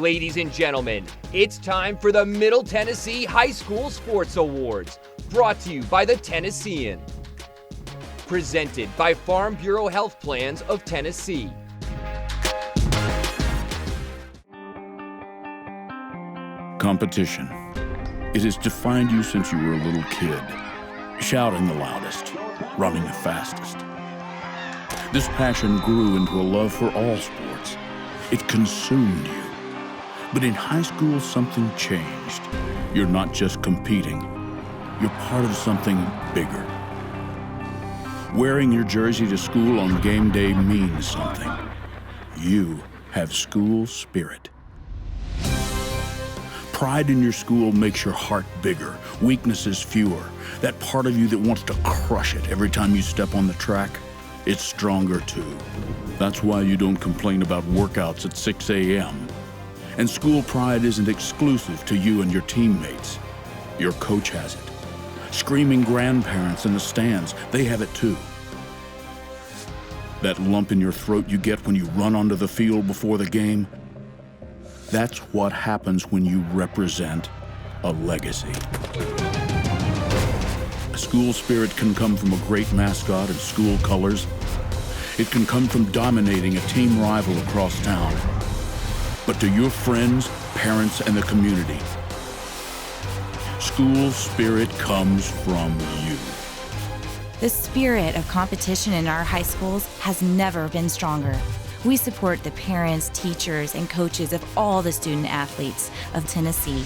Ladies and gentlemen, it's time for the Middle Tennessee High School Sports Awards, brought to you by the Tennessean. Presented by Farm Bureau Health Plans of Tennessee. Competition. It has defined you since you were a little kid. Shouting the loudest, running the fastest. This passion grew into a love for all sports. It consumed you. But in high school, something changed. You're not just competing. You're part of something bigger. Wearing your jersey to school on game day means something. You have school spirit. Pride in your school makes your heart bigger, weaknesses fewer. That part of you that wants to crush it every time you step on the track, it's stronger too. That's why you don't complain about workouts at 6 a.m. And school pride isn't exclusive to you and your teammates. Your coach has it. Screaming grandparents in the stands, they have it too. That lump in your throat you get when you run onto the field before the game, that's what happens when you represent a legacy. A school spirit can come from a great mascot and school colors. It can come from dominating a team rival across town. But to your friends, parents, and the community, school spirit comes from you. The spirit of competition in our high schools has never been stronger. We support the parents, teachers, and coaches of all the student athletes of Tennessee.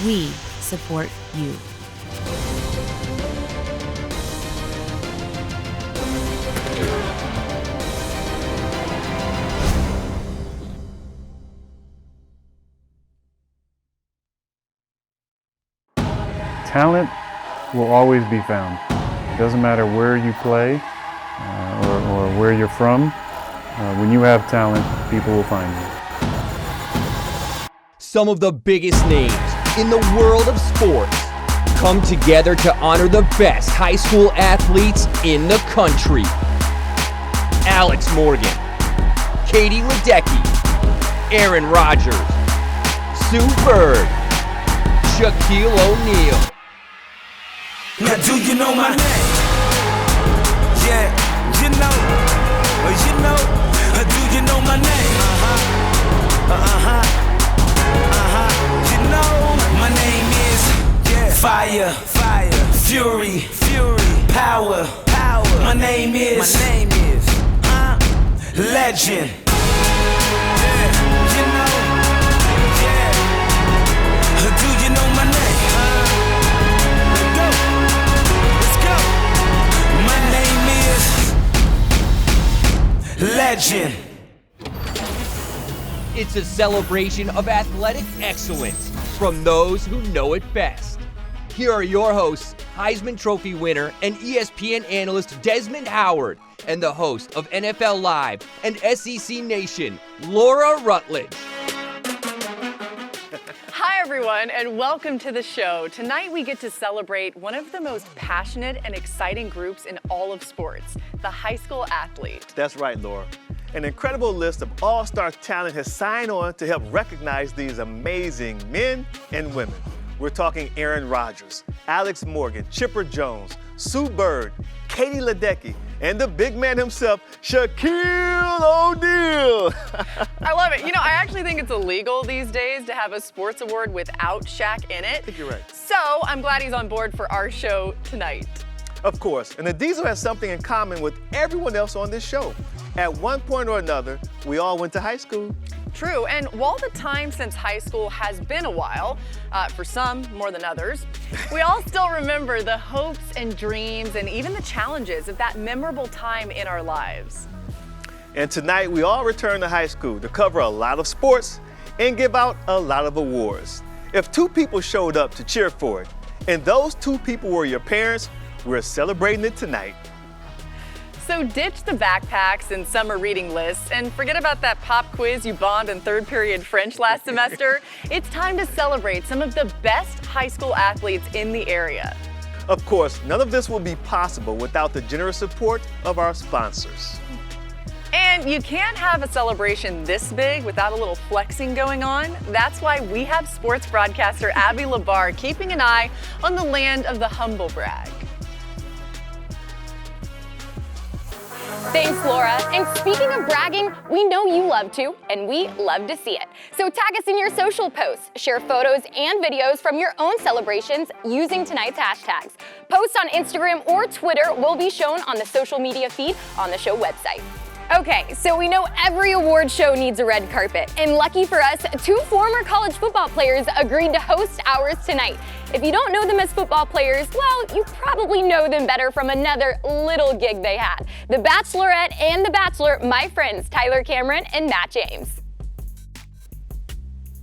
We support you. Talent will always be found. It doesn't matter where you play or where you're from. When you have talent, people will find you. Some of the biggest names in the world of sports come together to honor the best high school athletes in the country. Alex Morgan, Katie Ledecky, Aaron Rodgers, Sue Bird, Shaquille O'Neal. Now do you know my name? Yeah, you know, do you know my name? You know, my name is Fire, Fury, Power. My name is Legend. Yeah, you know, do you know my name? Legend. It's a celebration of athletic excellence from those who know it best. Here are your hosts, Heisman Trophy winner and ESPN analyst Desmond Howard, and the host of NFL Live and SEC Nation, Laura Rutledge. Hi everyone, and welcome to the show. Tonight we get to celebrate one of the most passionate and exciting groups in all of sports, the high school athlete. That's right, Laura. An incredible list of all-star talent has signed on to help recognize these amazing men and women. We're talking Aaron Rodgers, Alex Morgan, Chipper Jones, Sue Bird, Katie Ledecky, and the big man himself, Shaquille O'Neal. I love it. You know, I actually think it's illegal these days to have a sports award without Shaq in it. I think you're right. So I'm glad he's on board for our show tonight. Of course, and the Diesel has something in common with everyone else on this show. At one point or another, we all went to high school. True, and while the time since high school has been a while, for some more than others, we all still remember the hopes and dreams and even the challenges of that memorable time in our lives. And tonight, we all return to high school to cover a lot of sports and give out a lot of awards. If two people showed up to cheer for it, and those two people were your parents, we're celebrating it tonight. So ditch the backpacks and summer reading lists and forget about that pop quiz you bombed in third period French last semester. It's time to celebrate some of the best high school athletes in the area. Of course, none of this will be possible without the generous support of our sponsors. And you can't have a celebration this big without a little flexing going on. That's why we have sports broadcaster Abby LeBar keeping an eye on the land of the humble brag. Thanks, Laura. And speaking of bragging, we know you love to, and we love to see it. So tag us in your social posts, share photos and videos from your own celebrations using tonight's hashtags. Posts on Instagram or Twitter will be shown on the social media feed on the show website. Okay, so we know every award show needs a red carpet, and lucky for us, 2 former college football players agreed to host ours tonight. If you don't know them as football players, well, you probably know them better from another little gig they had. The Bachelorette and The Bachelor, my friends Tyler Cameron and Matt James.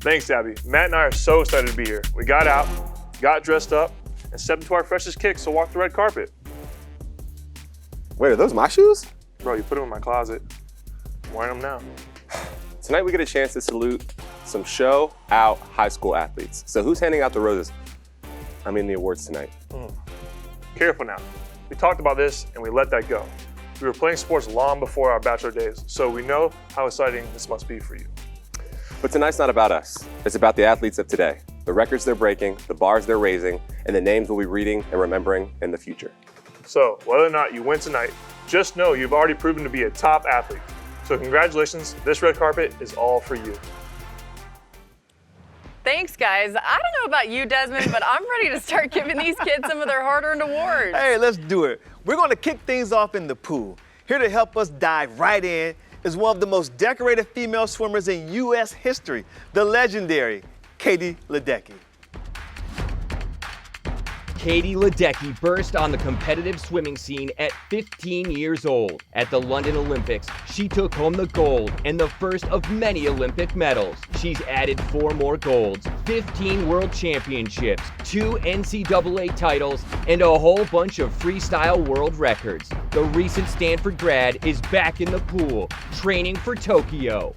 Thanks, Abby. Matt and I are so excited to be here. We got out, got dressed up, and stepped into our freshest kicks to walk the red carpet. Wait, are those my shoes? Bro, you put them in my closet. I'm wearing them now. Tonight we get a chance to salute some show-out high school athletes. So who's handing out the roses? The awards tonight. Careful now. We talked about this and we let that go. We were playing sports long before our bachelor days, so we know how exciting this must be for you. But tonight's not about us. It's about the athletes of today, the records they're breaking, the bars they're raising, and the names we'll be reading and remembering in the future. So whether or not you win tonight, just know you've already proven to be a top athlete. So congratulations, this red carpet is all for you. Thanks, guys. I don't know about you, Desmond, but I'm ready to start giving these kids some of their hard-earned awards. Hey, let's do it. We're going to kick things off in the pool. Here to help us dive right in is one of the most decorated female swimmers in U.S. history, the legendary Katie Ledecky. Katie Ledecky burst on the competitive swimming scene at 15 years old. At the London Olympics, she took home the gold and the first of many Olympic medals. She's added 4 more golds, 15 world championships, 2 NCAA titles, and a whole bunch of freestyle world records. The recent Stanford grad is back in the pool, training for Tokyo.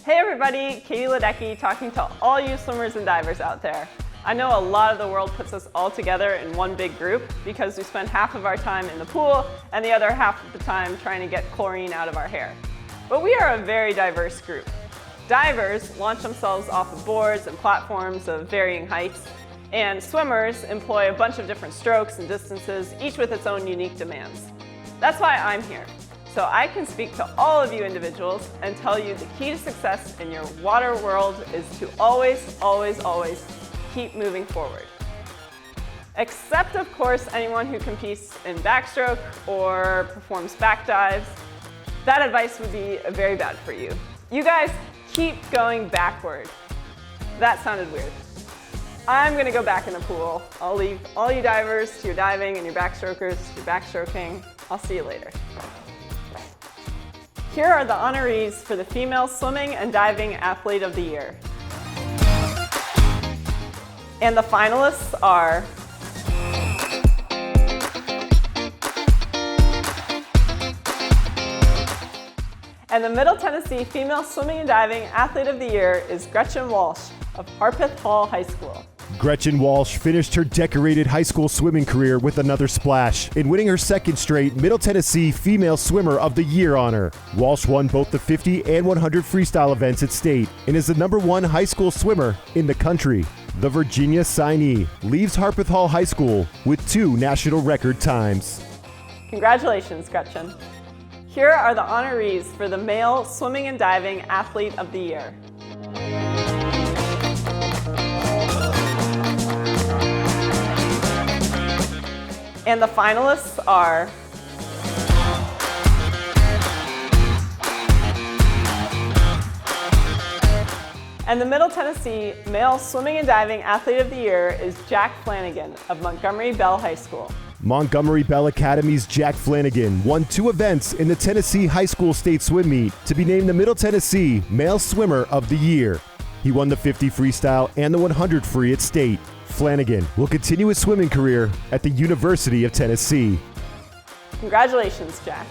Hey everybody, Katie Ledecky talking to all you swimmers and divers out there. I know a lot of the world puts us all together in one big group because we spend half of our time in the pool and the other half of the time trying to get chlorine out of our hair. But we are a very diverse group. Divers launch themselves off of boards and platforms of varying heights, and swimmers employ a bunch of different strokes and distances, each with its own unique demands. That's why I'm here. So I can speak to all of you individuals and tell you the key to success in your water world is to always, always, always keep moving forward. Except, of course, anyone who competes in backstroke or performs back dives. That advice would be very bad for you. You guys keep going backward. That sounded weird. I'm gonna go back in the pool. I'll leave all you divers to your diving and your backstrokers to your backstroking. I'll see you later. Here are the honorees for the Female Swimming and Diving Athlete of the Year. And the finalists are and the Middle Tennessee Female Swimming and Diving Athlete of the Year is Gretchen Walsh of Harpeth Hall High School. Gretchen Walsh finished her decorated high school swimming career with another splash in winning her second straight Middle Tennessee Female Swimmer of the Year honor. Walsh won both the 50 and 100 freestyle events at state and is the #1 high school swimmer in the country. The Virginia signee leaves Harpeth Hall High School with 2 national record times. Congratulations, Gretchen. Here are the honorees for the Male Swimming and Diving Athlete of the Year. And the finalists are and the Middle Tennessee Male Swimming and Diving Athlete of the Year is Jack Flanagan of Montgomery Bell High School. Montgomery Bell Academy's Jack Flanagan won 2 events in the Tennessee High School State Swim Meet to be named the Middle Tennessee Male Swimmer of the Year. He won the 50 freestyle and the 100 free at state. Flanagan will continue his swimming career at the University of Tennessee. Congratulations, Jack.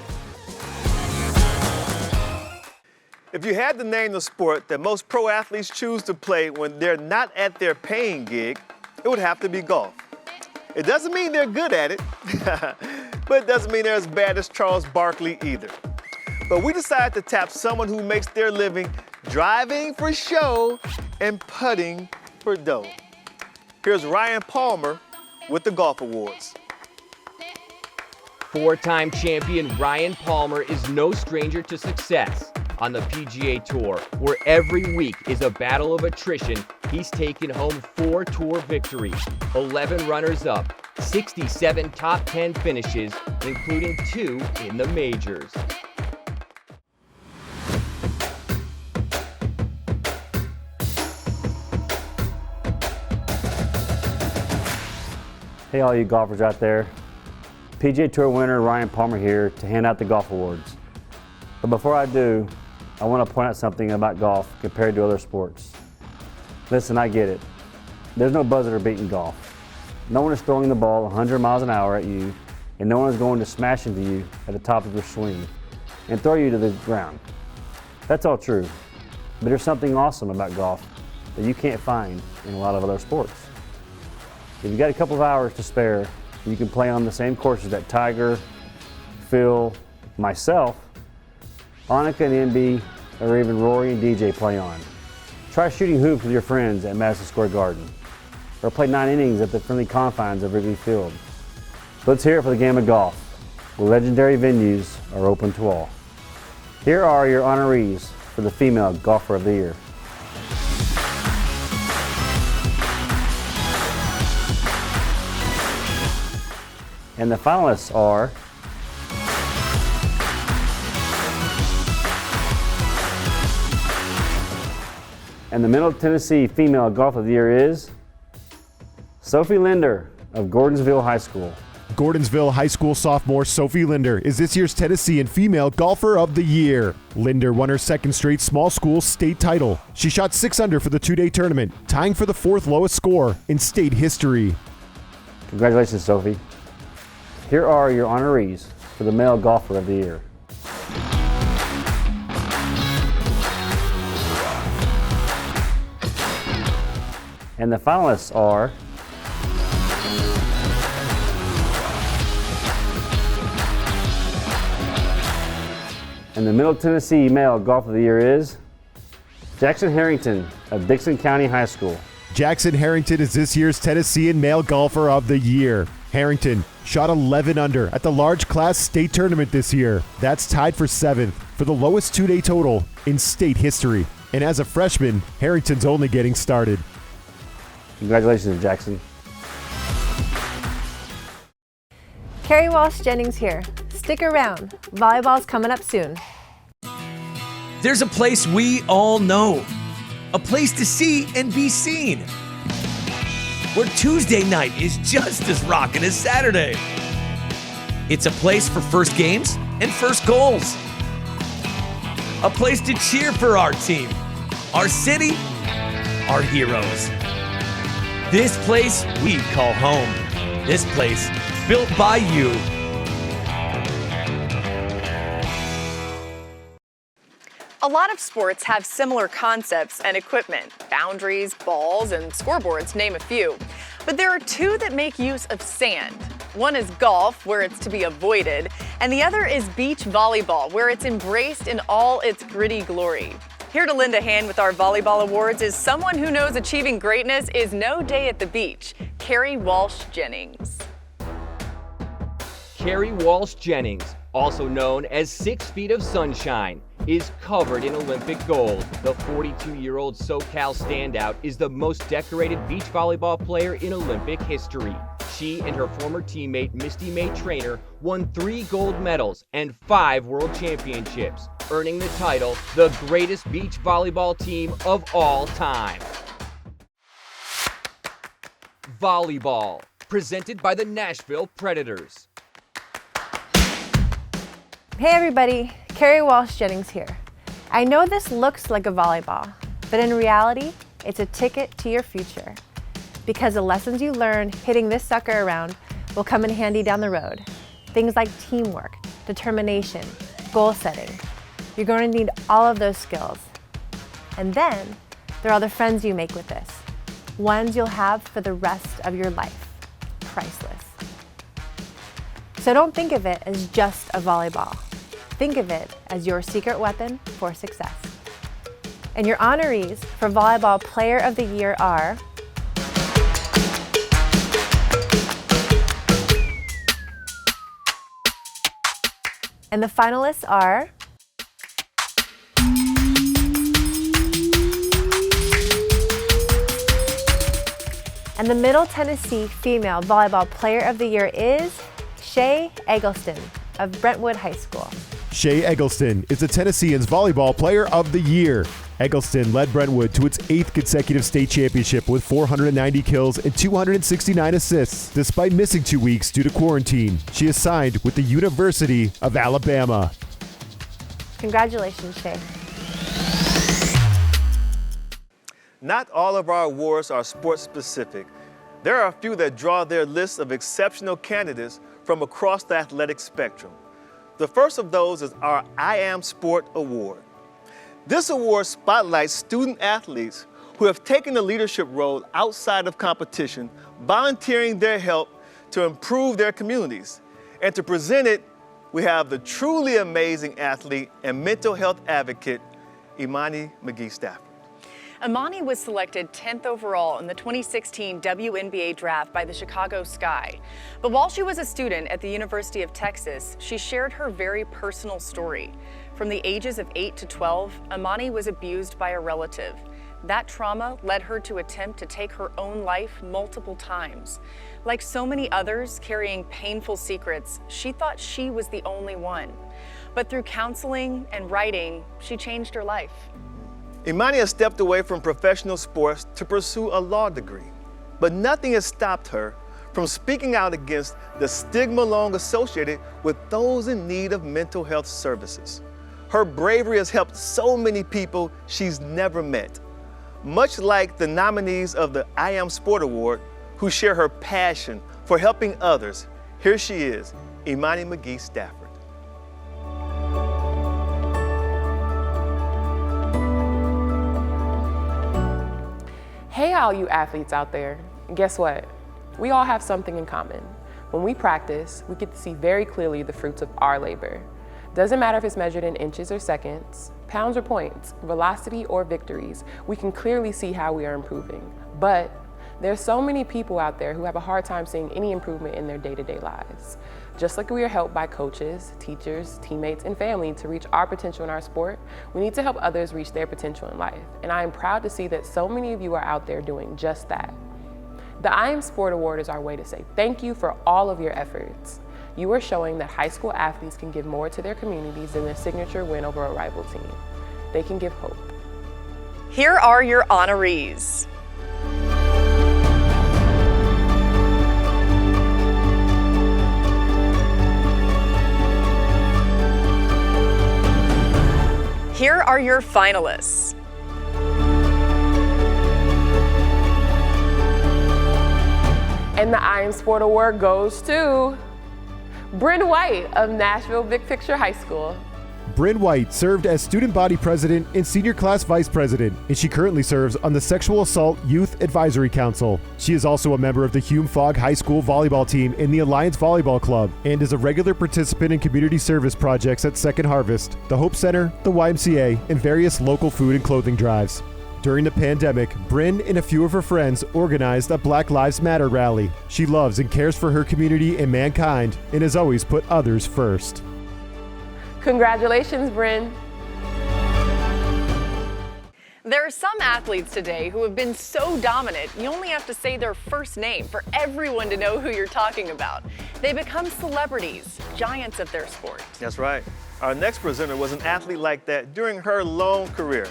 If you had to name the sport that most pro athletes choose to play when they're not at their paying gig, it would have to be golf. It doesn't mean they're good at it, but it doesn't mean they're as bad as Charles Barkley either. But we decided to tap someone who makes their living driving for show and putting for dough. Here's Ryan Palmer with the Golf Awards. Four-time champion Ryan Palmer is no stranger to success. On the PGA Tour, where every week is a battle of attrition, he's taken home 4 tour victories, 11 runners-up, 67 top 10 finishes, including 2 in the majors. Hey all you golfers out there. PGA Tour winner Ryan Palmer here to hand out the Golf Awards. But before I do, I want to point out something about golf compared to other sports. Listen, I get it. There's no buzzer beating golf. No one is throwing the ball 100 miles an hour at you, and no one is going to smash into you at the top of your swing and throw you to the ground. That's all true. But there's something awesome about golf that you can't find in a lot of other sports. If you've got a couple of hours to spare, you can play on the same courses that Tiger, Phil, myself, Annika and MB, or even Rory and DJ play on. Try shooting hoops with your friends at Madison Square Garden, or play 9 innings at the friendly confines of Wrigley Field. Let's hear it for the game of golf, where legendary venues are open to all. Here are your honorees for the Female Golfer of the Year. And the finalists are and the Middle Tennessee Female Golf of the Year is Sophie Linder of Gordonsville High School. Gordonsville High School sophomore Sophie Linder is this year's Tennessee and Female Golfer of the Year. Linder won her 2nd straight small school state title. She shot 6 under for the 2-day tournament, tying for the 4th lowest score in state history. Congratulations, Sophie. Here are your honorees for the Male Golfer of the Year. And the finalists are and the Middle Tennessee Male Golf of the Year is Jackson Harrington of Dixon County High School. Jackson Harrington is this year's Tennessee and Male Golfer of the Year. Harrington shot 11 under at the large class state tournament this year. That's tied for 7th for the lowest 2-day total in state history. And as a freshman, Harrington's only getting started. Congratulations, Jackson. Carrie Walsh Jennings here. Stick around. Volleyball's coming up soon. There's a place we all know. A place to see and be seen. Where Tuesday night is just as rockin' as Saturday. It's a place for first games and first goals. A place to cheer for our team, our city, our heroes. This place we call home. This place built by you. A lot of sports have similar concepts and equipment, boundaries, balls, and scoreboards, name a few. But there are 2 that make use of sand. One is golf, where it's to be avoided, and the other is beach volleyball, where it's embraced in all its gritty glory. Here to lend a hand with our volleyball awards is someone who knows achieving greatness is no day at the beach, Carrie Walsh Jennings. Carrie Walsh Jennings, also known as 6 Feet of Sunshine, is covered in Olympic gold. The 42-year-old SoCal standout is the most decorated beach volleyball player in Olympic history. She and her former teammate Misty May Traynor won 3 gold medals and 5 world championships, earning the title the greatest beach volleyball team of all time. Volleyball, presented by the Nashville Predators. Hey everybody, Carrie Walsh Jennings here. I know this looks like a volleyball, but in reality, it's a ticket to your future. Because the lessons you learn hitting this sucker around will come in handy down the road. Things like teamwork, determination, goal setting. You're going to need all of those skills. And then there are the friends you make with this, ones you'll have for the rest of your life. Priceless. So don't think of it as just a volleyball. Think of it as your secret weapon for success. And your honorees for Volleyball Player of the Year are and the finalists are and the Middle Tennessee Female Volleyball Player of the Year is Shea Eggleston of Brentwood High School. Shea Eggleston is the Tennesseans Volleyball Player of the Year. Eggleston led Brentwood to its 8th consecutive state championship with 490 kills and 269 assists. Despite missing 2 weeks due to quarantine, she is signed with the University of Alabama. Congratulations, Shea. Not all of our awards are sports specific. There are a few that draw their lists of exceptional candidates from across the athletic spectrum. The first of those is our I Am Sport Award. This award spotlights student athletes who have taken a leadership role outside of competition, volunteering their help to improve their communities. And to present it, we have the truly amazing athlete and mental health advocate, Imani McGee-Stafford. Imani was selected 10th overall in the 2016 WNBA draft by the Chicago Sky. But while she was a student at the University of Texas, she shared her very personal story. From the ages of 8 to 12, Imani was abused by a relative. That trauma led her to attempt to take her own life multiple times. Like so many others carrying painful secrets, she thought she was the only one. But through counseling and writing, she changed her life. Imani has stepped away from professional sports to pursue a law degree, but nothing has stopped her from speaking out against the stigma long associated with those in need of mental health services. Her bravery has helped so many people she's never met. Much like the nominees of the I Am Sport Award, who share her passion for helping others, here she is, Imani McGee-Stafford. Hey, all you athletes out there. Guess what? We all have something in common. When we practice, we get to see very clearly the fruits of our labor. Doesn't matter if it's measured in inches or seconds, pounds or points, velocity or victories, we can clearly see how we are improving. But there's so many people out there who have a hard time seeing any improvement in their day-to-day lives. Just like we are helped by coaches, teachers, teammates, and family to reach our potential in our sport, we need to help others reach their potential in life. And I am proud to see that so many of you are out there doing just that. The I Am Sport Award is our way to say thank you for all of your efforts. You are showing that high school athletes can give more to their communities than their signature win over a rival team. They can give hope. Here are your honorees. Here are your finalists. And the I Am Sport Award goes to Bryn White of Nashville Big Picture High School. Bryn White served as student body president and senior class vice president, and she currently serves on the Sexual Assault Youth Advisory Council. She is also a member of the Hume Fogg High School volleyball team in the Alliance Volleyball Club and is a regular participant in community service projects at Second Harvest, the Hope Center, the YMCA, and various local food and clothing drives. During the pandemic, Bryn and a few of her friends organized a Black Lives Matter rally. She loves and cares for her community and mankind and has always put others first. Congratulations, Bryn. There are some athletes today who have been so dominant, you only have to say their first name for everyone to know who you're talking about. They become celebrities, giants of their sport. That's right. Our next presenter was an athlete like that during her long career.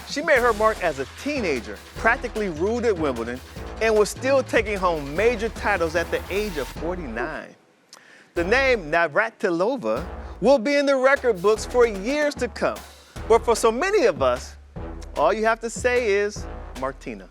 She made her mark as a teenager, practically ruled at Wimbledon, and was still taking home major titles at the age of 49. The name Navratilova will be in the record books for years to come. But for so many of us, all you have to say is Martina.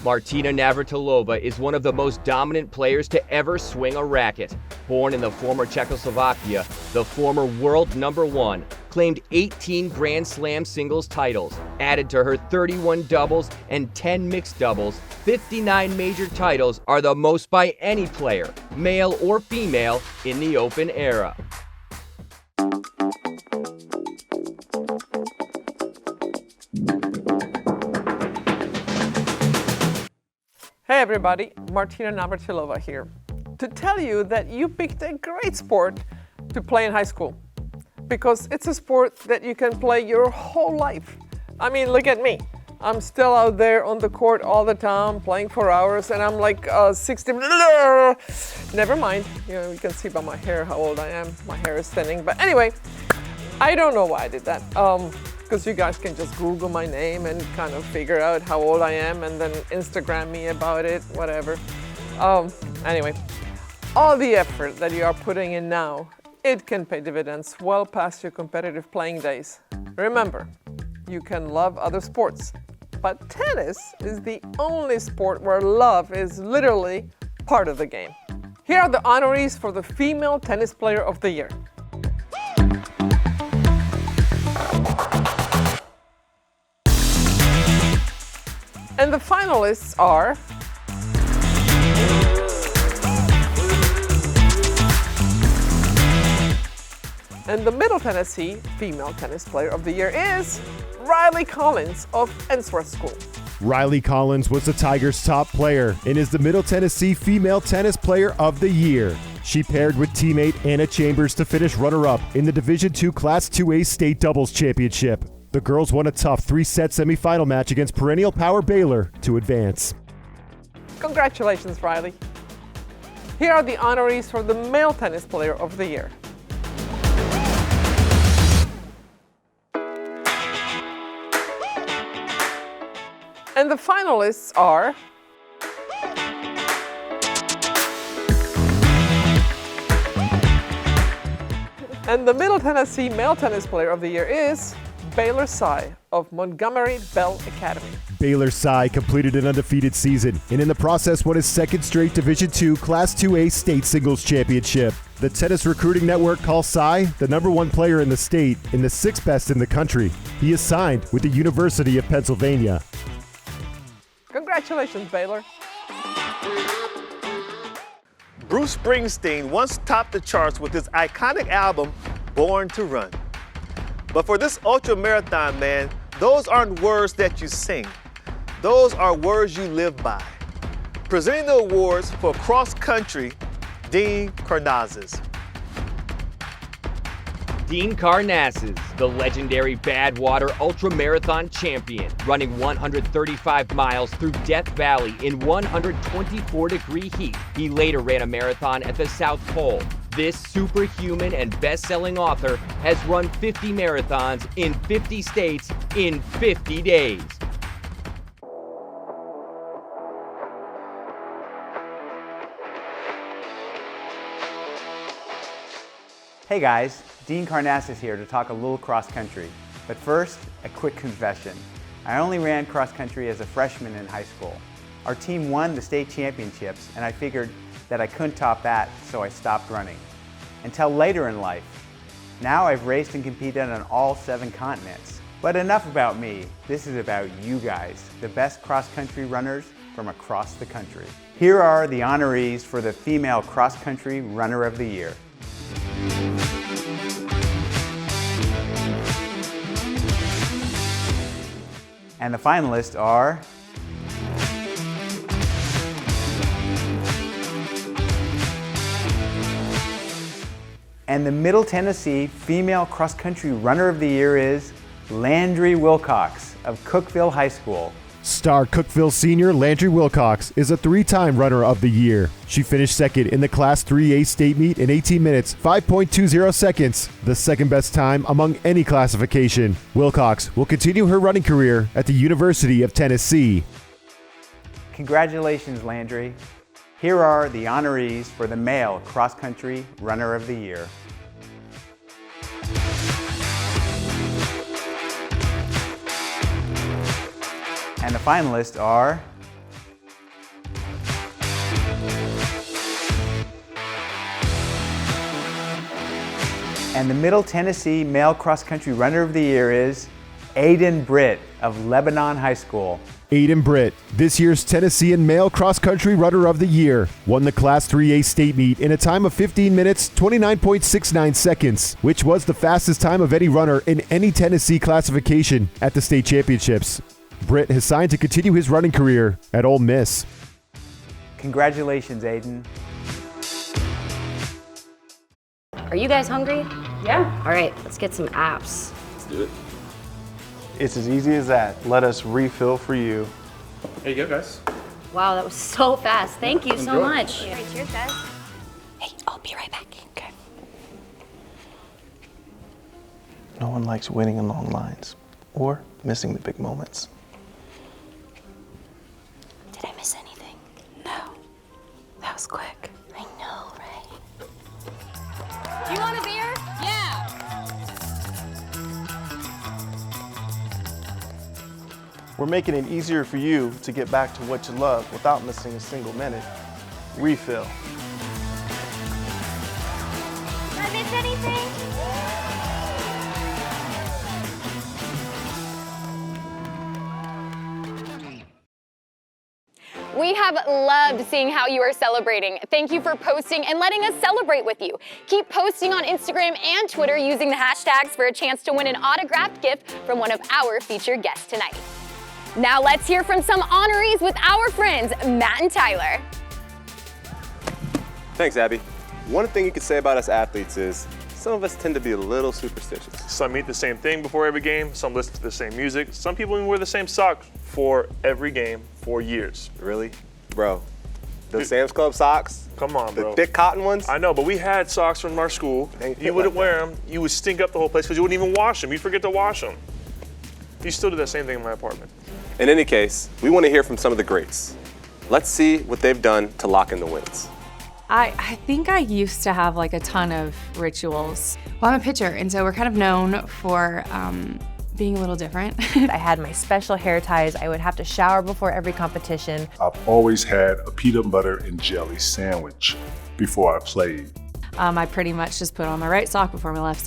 Martina Navratilova is one of the most dominant players to ever swing a racket. Born in the former Czechoslovakia, the former world #1 claimed 18 Grand Slam singles titles, added to her 31 doubles and 10 mixed doubles. 59 major titles are the most by any player, male or female, in the Open era. Hey everybody, Martina Navratilova here, to tell you that you picked a great sport to play in high school, because it's a sport that you can play your whole life. I mean, look at me. I'm still out there on the court all the time, playing for hours, and I'm like 60. Never mind, you can see by my hair how old I am. My hair is thinning, but anyway, I don't know why I did that. Because you guys can just Google my name and kind of figure out how old I am and then Instagram me about it, whatever. Anyway, all the effort that you are putting in now, it can pay dividends well past your competitive playing days. Remember, you can love other sports, but tennis is the only sport where love is literally part of the game. Here are the honorees for the Female Tennis Player of the Year. And the finalists are and the Middle Tennessee Female Tennis Player of the Year is Riley Collins of Ensworth School. Riley Collins was the Tigers' top player and is the Middle Tennessee Female Tennis Player of the Year. She paired with teammate Anna Chambers to finish runner-up in the Division II Class 2A State Doubles Championship. The girls won a tough 3-set semifinal match against perennial power Baylor to advance. Congratulations, Riley. Here are the honorees for the Male Tennis Player of the Year. And the finalists are and the Middle Tennessee Male Tennis Player of the Year is Baylor Cy of Montgomery Bell Academy. Baylor Cy completed an undefeated season and in the process won his second straight Division II Class 2A State Singles Championship. The Tennis Recruiting Network calls Cy the #1 player in the state and the 6th best in the country. He is signed with the University of Pennsylvania. Congratulations, Baylor. Bruce Springsteen once topped the charts with his iconic album, Born to Run. But for this ultra-marathon man, those aren't words that you sing. Those are words you live by. Presenting the awards for cross-country, Dean Karnazes. Dean Karnazes, the legendary Badwater ultramarathon champion, running 135 miles through Death Valley in 124-degree heat. He later ran a marathon at the South Pole. This superhuman and best-selling author has run 50 marathons in 50 states in 50 days. Hey guys, Dean Karnazes here to talk a little cross country. But first, a quick confession. I only ran cross country as a freshman in high school. Our team won the state championships and I figured that I couldn't top that, so I stopped running. Until later in life. Now I've raced and competed on all 7 continents. But enough about me. This is about you guys, the best cross country runners from across the country. Here are the honorees for the Female Cross Country Runner of the Year. And the finalists are and the Middle Tennessee Female Cross Country Runner of the Year is Landry Wilcox of Cookeville High School. Star Cookeville senior Landry Wilcox is a 3-time runner of the year. She finished second in the Class 3A state meet in 18 minutes, 5.20 seconds, the second best time among any classification. Wilcox will continue her running career at the University of Tennessee. Congratulations, Landry. Here are the honorees for the Male Cross Country Runner of the Year. And the finalists are And the Middle Tennessee Male Cross Country Runner of the Year is Aiden Britt of Lebanon High School. Aiden Britt, this year's Tennessean Male Cross Country Runner of the Year, won the Class 3A state meet in a time of 15 minutes, 29.69 seconds, which was the fastest time of any runner in any Tennessee classification at the state championships. Britt has signed to continue his running career at Ole Miss. Congratulations, Aiden. Are you guys hungry? Yeah. All right, let's get some apps. Let's do it. It's as easy as that. Let us refill for you. There you go, guys. Wow, that was so fast. Thank you so much. All right, cheers, guys. Hey, I'll be right back. Okay. No one likes waiting in long lines or missing the big moments. Did I miss anything? No. That was quick. I know, right? You want a beer? Yeah. We're making it easier for you to get back to what you love without missing a single minute. Refill. Did I miss anything? We have loved seeing how you are celebrating. Thank you for posting and letting us celebrate with you. Keep posting on Instagram and Twitter using the hashtags for a chance to win an autographed gift from one of our featured guests tonight. Now let's hear from some honorees with our friends, Matt and Tyler. Thanks, Abby. One thing you could say about us athletes is some of us tend to be a little superstitious. Some eat the same thing before every game, some listen to the same music, some people even wear the same socks for every game for years. Really? Bro, those Sam's Club socks? Come on, bro. The thick cotton ones? I know, but we had socks from our school. You wouldn't wear them. You would stink up the whole place because you wouldn't even wash them. You'd forget to wash them. You still do that same thing in my apartment. In any case, we want to hear from some of the greats. Let's see what they've done to lock in the wins. I think I used to have like a ton of rituals. Well, I'm a pitcher, and so we're kind of known for being a little different. I had my special hair ties. I would have to shower before every competition. I've always had a peanut butter and jelly sandwich before I played. I pretty much just put on my right sock before my left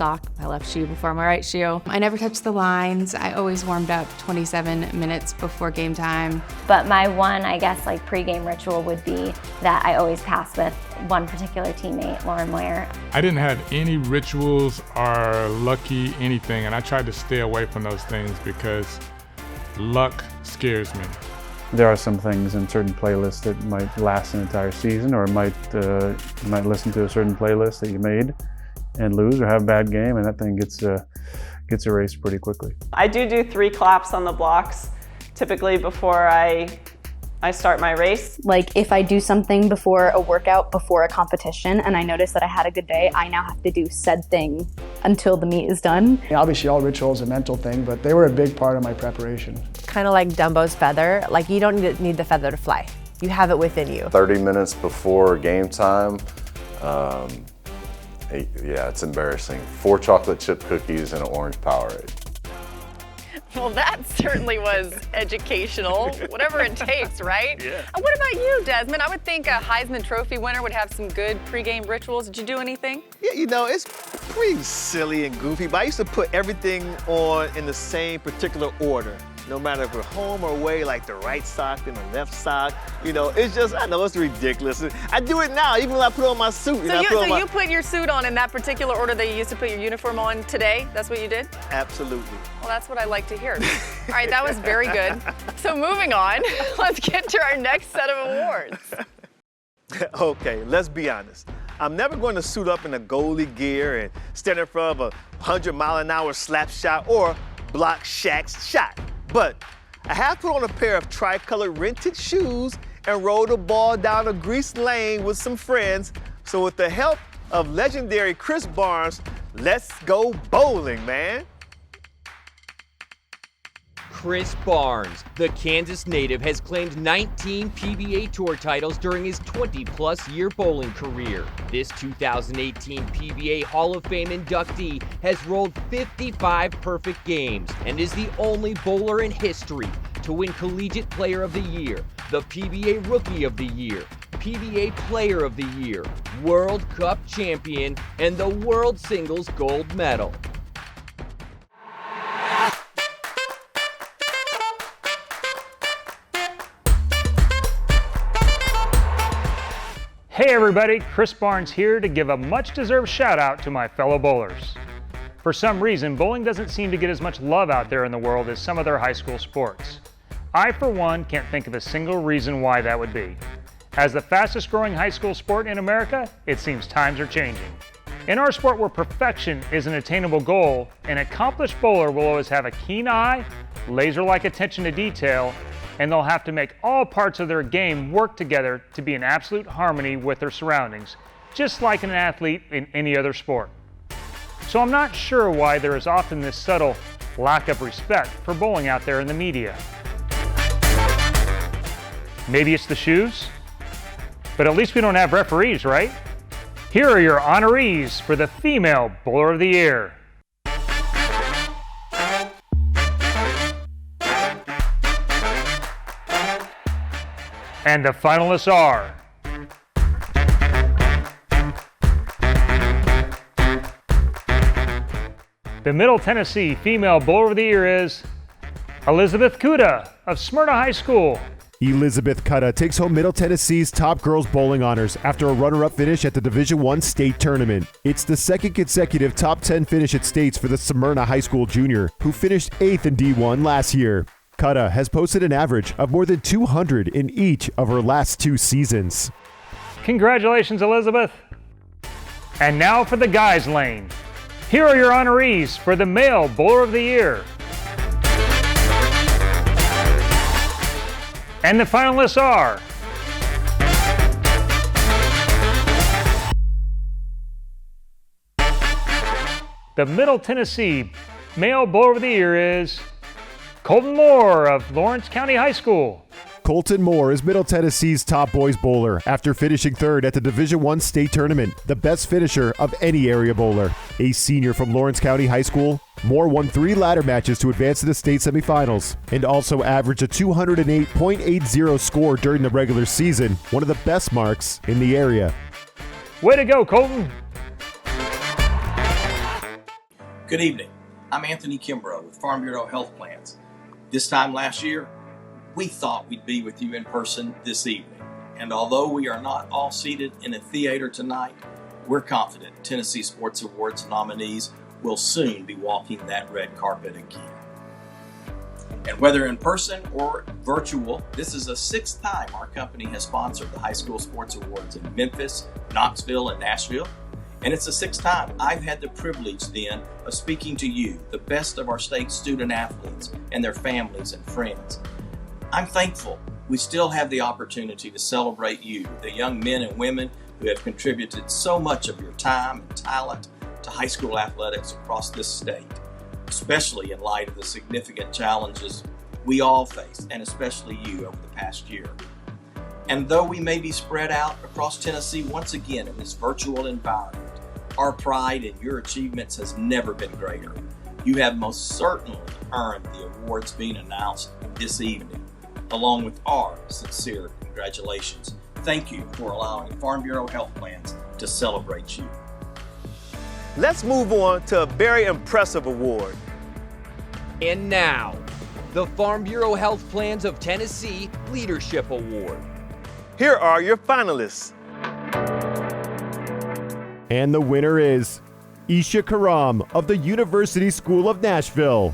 shoe before my right shoe. I never touched the lines. I always warmed up 27 minutes before game time. But my one, I guess, like pregame ritual would be that I always pass with one particular teammate, Lauren Meyer. I didn't have any rituals or lucky anything, and I tried to stay away from those things because luck scares me. There are some things in certain playlists that might last an entire season, or you might listen to a certain playlist that you made and lose or have a bad game, and that thing gets erased pretty quickly. I do 3 claps on the blocks, typically before I start my race. Like if I do something before a workout, before a competition, and I notice that I had a good day, I now have to do said thing until the meet is done. Obviously all rituals are a mental thing, but they were a big part of my preparation. Kind of like Dumbo's feather. Like you don't need the feather to fly. You have it within you. 30 minutes before game time, yeah, it's embarrassing. 4 chocolate chip cookies and an orange Powerade. Well, that certainly was educational, whatever it takes, right? Yeah. And what about you, Desmond? I would think a Heisman Trophy winner would have some good pregame rituals. Did you do anything? Yeah, you know, it's pretty silly and goofy, but I used to put everything on in the same particular order. No matter if we're home or away, like the right sock and the left sock. You know, it's just, I know it's ridiculous. I do it now, even when I put on my suit. So you put your suit on in that particular order that you used to put your uniform on today? That's what you did? Absolutely. Well, that's what I like to hear. All right, that was very good. So moving on, let's get to our next set of awards. Okay, let's be honest. I'm never going to suit up in a goalie gear and stand in front of a 100-mile-an-hour slap shot or block Shaq's shot. But I have put on a pair of tri-colored rented shoes and rode a ball down a greased lane with some friends. So with the help of legendary Chris Barnes, let's go bowling, man. Chris Barnes, the Kansas native, has claimed 19 PBA Tour titles during his 20-plus-year bowling career. This 2018 PBA Hall of Fame inductee has rolled 55 perfect games and is the only bowler in history to win Collegiate Player of the Year, the PBA Rookie of the Year, PBA Player of the Year, World Cup champion, and the World Singles gold medal. Hey everybody, Chris Barnes here to give a much-deserved shout out to my fellow bowlers. For some reason, bowling doesn't seem to get as much love out there in the world as some other high school sports. I, for one, can't think of a single reason why that would be. As the fastest growing high school sport in America, it seems times are changing. In our sport where perfection is an attainable goal, an accomplished bowler will always have a keen eye, laser-like attention to detail, and they'll have to make all parts of their game work together to be in absolute harmony with their surroundings, just like an athlete in any other sport. So I'm not sure why there is often this subtle lack of respect for bowling out there in the media. Maybe it's the shoes? But at least we don't have referees, right? Here are your honorees for the Female Bowler of the Year. And the finalists are the Middle Tennessee Female Bowler of the Year is Elizabeth Kuda of Smyrna High School. Elizabeth Kuda takes home Middle Tennessee's top girls bowling honors after a runner-up finish at the Division I state tournament. It's the second consecutive top 10 finish at states for the Smyrna High School junior, who finished 8th in D1 last year. Kuda has posted an average of more than 200 in each of her last 2 seasons. Congratulations, Elizabeth. And now for the guys' lane. Here are your honorees for the Male Bowler of the Year. And the finalists are the Middle Tennessee Male Bowler of the Year is Colton Moore of Lawrence County High School. Colton Moore is Middle Tennessee's top boys bowler after finishing 3rd at the Division I state tournament, the best finisher of any area bowler. A senior from Lawrence County High School, Moore won 3 ladder matches to advance to the state semifinals and also averaged a 208.80 score during the regular season, one of the best marks in the area. Way to go, Colton. Good evening. I'm Anthony Kimbrough with Farm Bureau Health Plans. This time last year, we thought we'd be with you in person this evening. And although we are not all seated in a theater tonight, we're confident Tennessee Sports Awards nominees will soon be walking that red carpet again. And whether in person or virtual, this is the 6th time our company has sponsored the High School Sports Awards in Memphis, Knoxville, and Nashville. And it's the 6th time I've had the privilege then of speaking to you, the best of our state student athletes and their families and friends. I'm thankful we still have the opportunity to celebrate you, the young men and women who have contributed so much of your time and talent to high school athletics across this state, especially in light of the significant challenges we all face, and especially you over the past year. And though we may be spread out across Tennessee once again in this virtual environment, our pride in your achievements has never been greater. You have most certainly earned the awards being announced this evening, along with our sincere congratulations. Thank you for allowing Farm Bureau Health Plans to celebrate you. Let's move on to a very impressive award. And now, the Farm Bureau Health Plans of Tennessee Leadership Award. Here are your finalists. And the winner is Isha Karam of the University School of Nashville.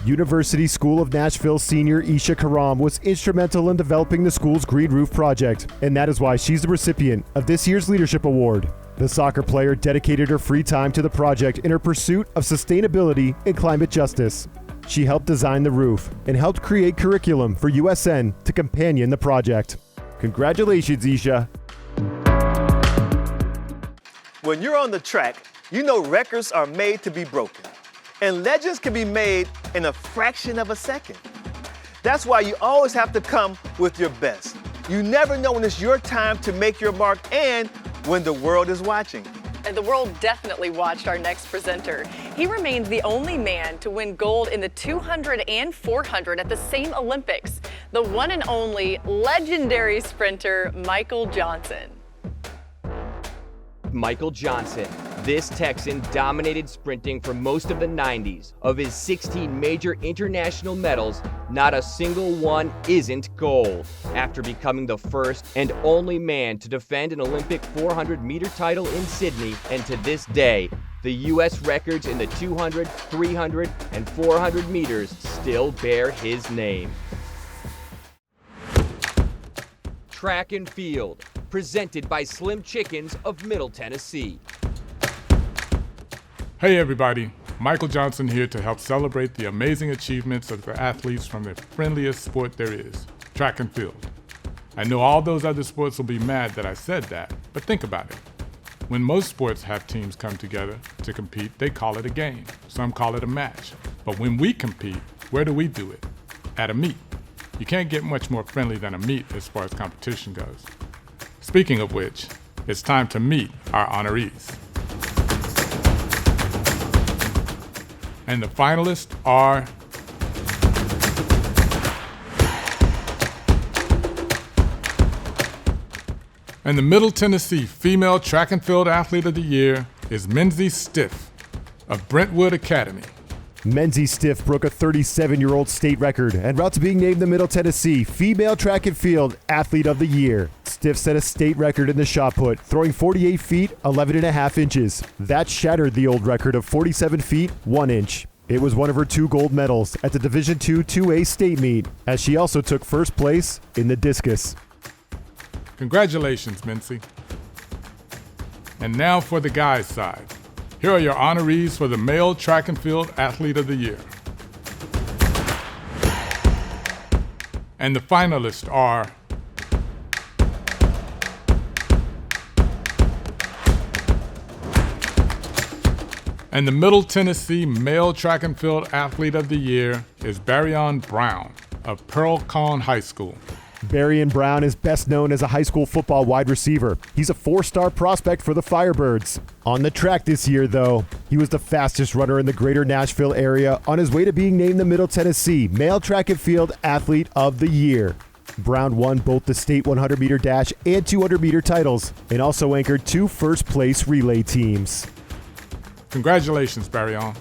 University School of Nashville senior Isha Karam was instrumental in developing the school's Green Roof project, and that is why she's the recipient of this year's Leadership Award. The soccer player dedicated her free time to the project in her pursuit of sustainability and climate justice. She helped design the roof and helped create curriculum for USN to companion the project. Congratulations, Isha. When you're on the track, you know records are made to be broken, and legends can be made in a fraction of a second. That's why you always have to come with your best. You never know when it's your time to make your mark and when the world is watching. And the world definitely watched our next presenter. He remains the only man to win gold in the 200 and 400 at the same Olympics. the one and only legendary sprinter, Michael Johnson. Michael Johnson. This Texan dominated sprinting for most of the 90s. Of his 16 major international medals, not a single one isn't gold. After becoming the first and only man to defend an Olympic 400-meter title in Sydney, and to this day, the U.S. records in the 200, 300, and 400 meters still bear his name. Track and field, presented by Slim Chickens of Middle Tennessee. Hey everybody, Michael Johnson here to help celebrate the amazing achievements of the athletes from the friendliest sport there is, track and field. I know all those other sports will be mad that I said that, but think about it. When most sports have teams come together to compete, they call it a game. Some call it a match. But when we compete, where do we do it? At a meet. You can't get much more friendly than a meet as far as competition goes. Speaking of which, it's time to meet our honorees. And the finalists are and the Middle Tennessee Female Track and Field Athlete of the Year is Menzie Stiff of Brentwood Academy. Menzie Stiff broke a 37-year-old state record en route to being named the Middle Tennessee Female Track and Field Athlete of the Year. Stiff set a state record in the shot put, throwing 48 feet, 11.5 inches. That shattered the old record of 47 feet, 1 inch. It was one of her 2 gold medals at the Division II 2A state meet, as she also took first place in the discus. Congratulations, Menzie. And now for the guys' side. Here are your honorees for the Male Track and Field Athlete of the Year. And the finalists are and the Middle Tennessee Male Track and Field Athlete of the Year is Barryon Brown of Pearl-Cohn High School. Barryon Brown is best known as a high school football wide receiver. He's a 4-star prospect for the Firebirds. On the track this year, though, he was the fastest runner in the greater Nashville area on his way to being named the Middle Tennessee Male Track and Field Athlete of the Year. Brown won both the state 100-meter dash and 200-meter titles and also anchored 2 first-place relay teams. Congratulations, Barryon.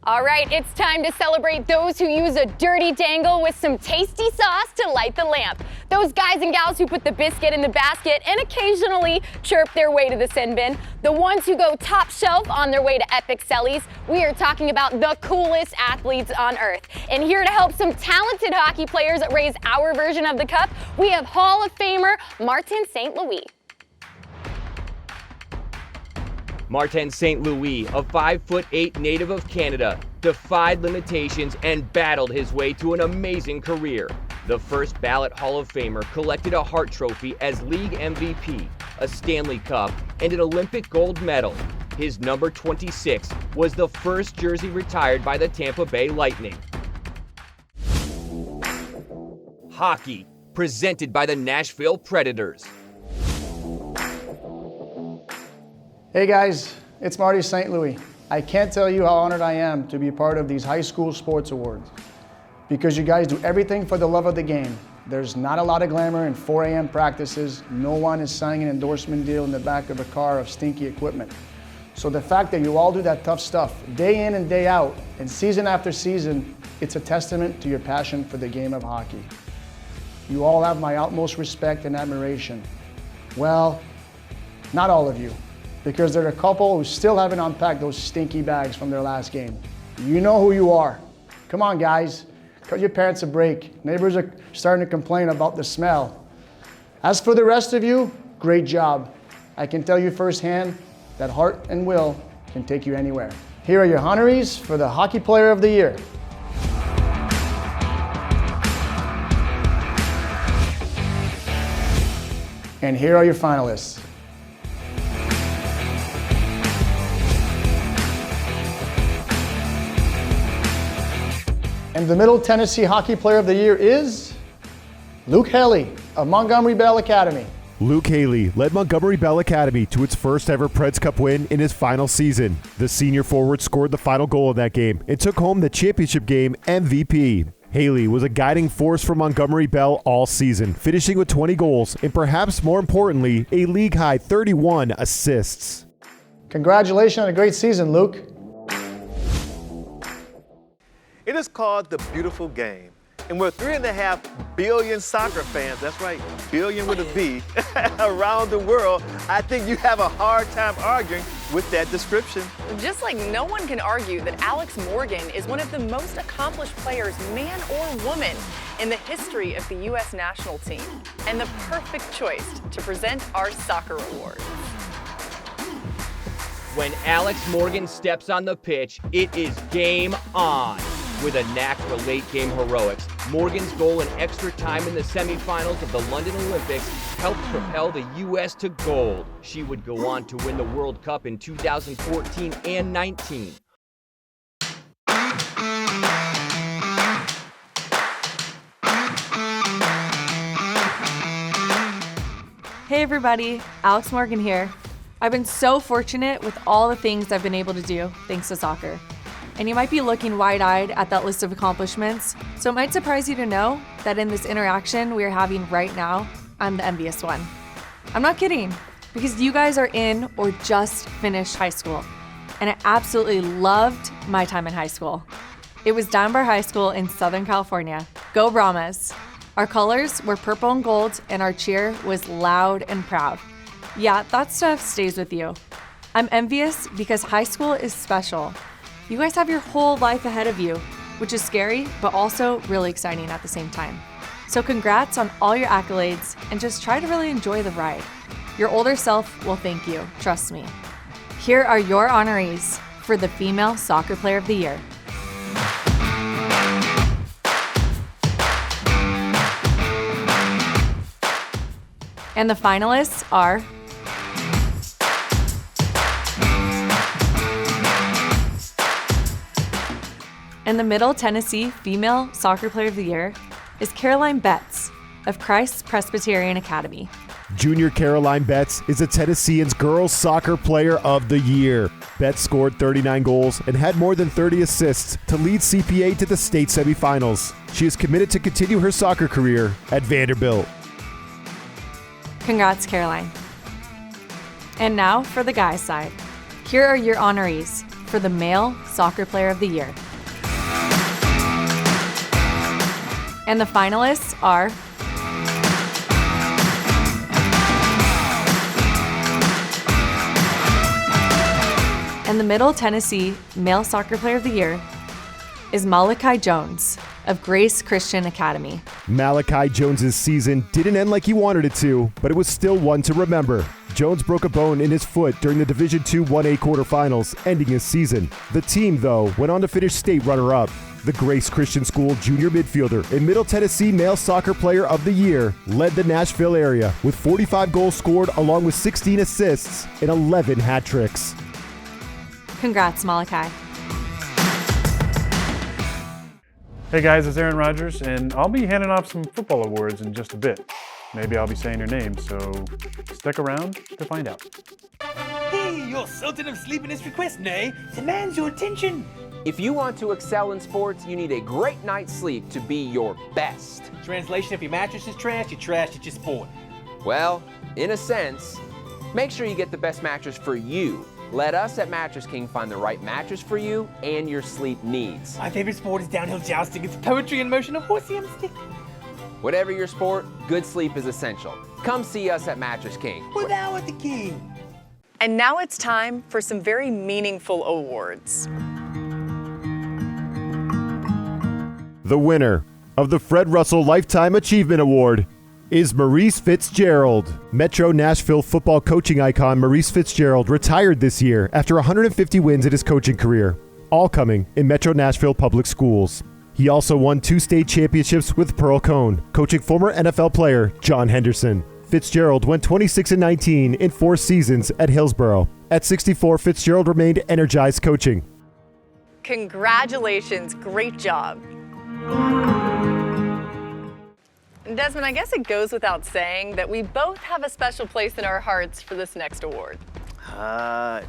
All right, it's time to celebrate those who use a dirty dangle with some tasty sauce to light the lamp. Those guys and gals who put the biscuit in the basket and occasionally chirp their way to the sin bin. The ones who go top shelf on their way to epic sellies. We are talking about the coolest athletes on earth. And here to help some talented hockey players raise our version of the cup, we have Hall of Famer Martin St. Louis. Martin St. Louis, a 5'8" native of Canada, defied limitations and battled his way to an amazing career. The first ballot Hall of Famer collected a Hart Trophy as league MVP, a Stanley Cup, and an Olympic gold medal. His number 26 was the first jersey retired by the Tampa Bay Lightning. Hockey, presented by the Nashville Predators. Hey guys, it's Marty St. Louis. I can't tell you how honored I am to be part of these high school sports awards because you guys do everything for the love of the game. There's not a lot of glamour in 4 a.m. practices. No one is signing an endorsement deal in the back of a car of stinky equipment. So the fact that you all do that tough stuff day in and day out and season after season, it's a testament to your passion for the game of hockey. You all have my utmost respect and admiration. Well, not all of you, because there are a couple who still haven't unpacked those stinky bags from their last game. You know who you are. Come on, guys. Cut your parents a break. Neighbors are starting to complain about the smell. As for the rest of you, great job. I can tell you firsthand that heart and will can take you anywhere. Here are your honorees for the Hockey Player of the Year. And here are your finalists. And the Middle Tennessee Hockey Player of the Year is Luke Helly of Montgomery Bell Academy. Luke Haley led Montgomery Bell Academy to its first ever Preds Cup win in his final season. The senior forward scored the final goal of that game and took home the championship game MVP. Haley was a guiding force for Montgomery Bell all season, finishing with 20 goals and perhaps more importantly, a league-high 31 assists. Congratulations on a great season, Luke. It is called the beautiful game. And we're 3.5 billion soccer fans, that's right, billion with a B, around the world. I think you have a hard time arguing with that description. Just like no one can argue that Alex Morgan is one of the most accomplished players, man or woman, in the history of the U.S. national team, and the perfect choice to present our soccer awards. When Alex Morgan steps on the pitch, it is game on. With a knack for late-game heroics, Morgan's goal in extra time in the semifinals of the London Olympics helped propel the U.S. to gold. She would go on to win the World Cup in 2014 and 19. Hey everybody, Alex Morgan here. I've been so fortunate with all the things I've been able to do thanks to soccer. And you might be looking wide-eyed at that list of accomplishments, so it might surprise you to know that in this interaction we are having right now, I'm the envious one. I'm not kidding, because you guys are in or just finished high school, and I absolutely loved my time in high school. It was Dunbar High School in Southern California. Go Brahmas! Our colors were purple and gold, and our cheer was loud and proud. Yeah, that stuff stays with you. I'm envious because high school is special. You guys have your whole life ahead of you, which is scary, but also really exciting at the same time. So congrats on all your accolades, and just try to really enjoy the ride. Your older self will thank you, trust me. Here are your honorees for the Female Soccer Player of the Year. And the finalists are and the Middle Tennessee Female Soccer Player of the Year is Caroline Betts of Christ Presbyterian Academy. Junior Caroline Betts is a Tennessean's Girls Soccer Player of the Year. Betts scored 39 goals and had more than 30 assists to lead CPA to the state semifinals. She is committed to continue her soccer career at Vanderbilt. Congrats, Caroline. And now for the guys' side. Here are your honorees for the Male Soccer Player of the Year. And the finalists are and the Middle Tennessee Male Soccer Player of the Year is Malachi Jones of Grace Christian Academy. Malachi Jones's season didn't end like he wanted it to, but it was still one to remember. Jones broke a bone in his foot during the Division II 1A quarterfinals, ending his season. The team, though, went on to finish state runner-up. The Grace Christian School junior midfielder and Middle Tennessee Male Soccer Player of the Year led the Nashville area with 45 goals scored along with 16 assists and 11 hat tricks. Congrats, Malachi. Hey guys, it's Aaron Rodgers, and I'll be handing off some football awards in just a bit. Maybe I'll be saying your name, so stick around to find out. Hey, your Sultan of Sleepiness request, Nay, demands your attention. If you want to excel in sports, you need a great night's sleep to be your best. Translation, if your mattress is trash, you're trash at your sport. Well, in a sense, make sure you get the best mattress for you. Let us at Mattress King find the right mattress for you and your sleep needs. My favorite sport is downhill jousting. It's poetry in motion, a horsey on a stick. Whatever your sport, good sleep is essential. Come see us at Mattress King. We're now at the King. And now it's time for some very meaningful awards. The winner of the Fred Russell Lifetime Achievement Award is Maurice Fitzgerald. Metro Nashville football coaching icon Maurice Fitzgerald retired this year after 150 wins in his coaching career, all coming in Metro Nashville public schools. He also won 2 state championships with Pearl Cone, coaching former NFL player John Henderson. Fitzgerald went 26-19 in 4 seasons at Hillsborough. At 64, Fitzgerald remained energized coaching. Congratulations, great job. Desmond, I guess it goes without saying that we both have a special place in our hearts for this next award.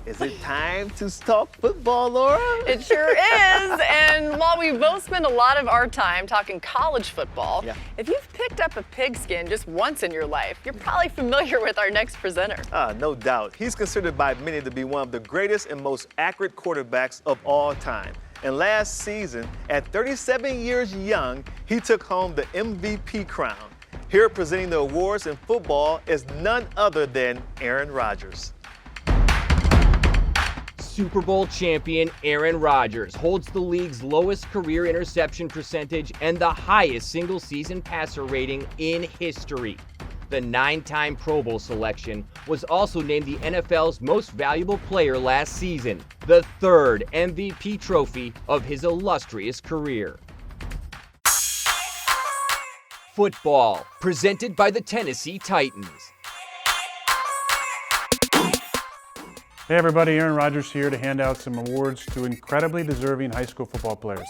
Is it time to talk football, Laura? It sure is. And while we both spend a lot of our time talking college football, if you've picked up a pigskin just once in your life, you're probably familiar with our next presenter. No doubt. He's considered by many to be one of the greatest and most accurate quarterbacks of all time. And last season, at 37 years young, he took home the MVP crown. Here presenting the awards in football is none other than Aaron Rodgers. Super Bowl champion Aaron Rodgers holds the league's lowest career interception percentage and the highest single-season passer rating in history. The 9-time Pro Bowl selection was also named the NFL's most valuable player last season, the third MVP trophy of his illustrious career. Football, presented by the Tennessee Titans. Hey everybody, Aaron Rodgers here to hand out some awards to incredibly deserving high school football players.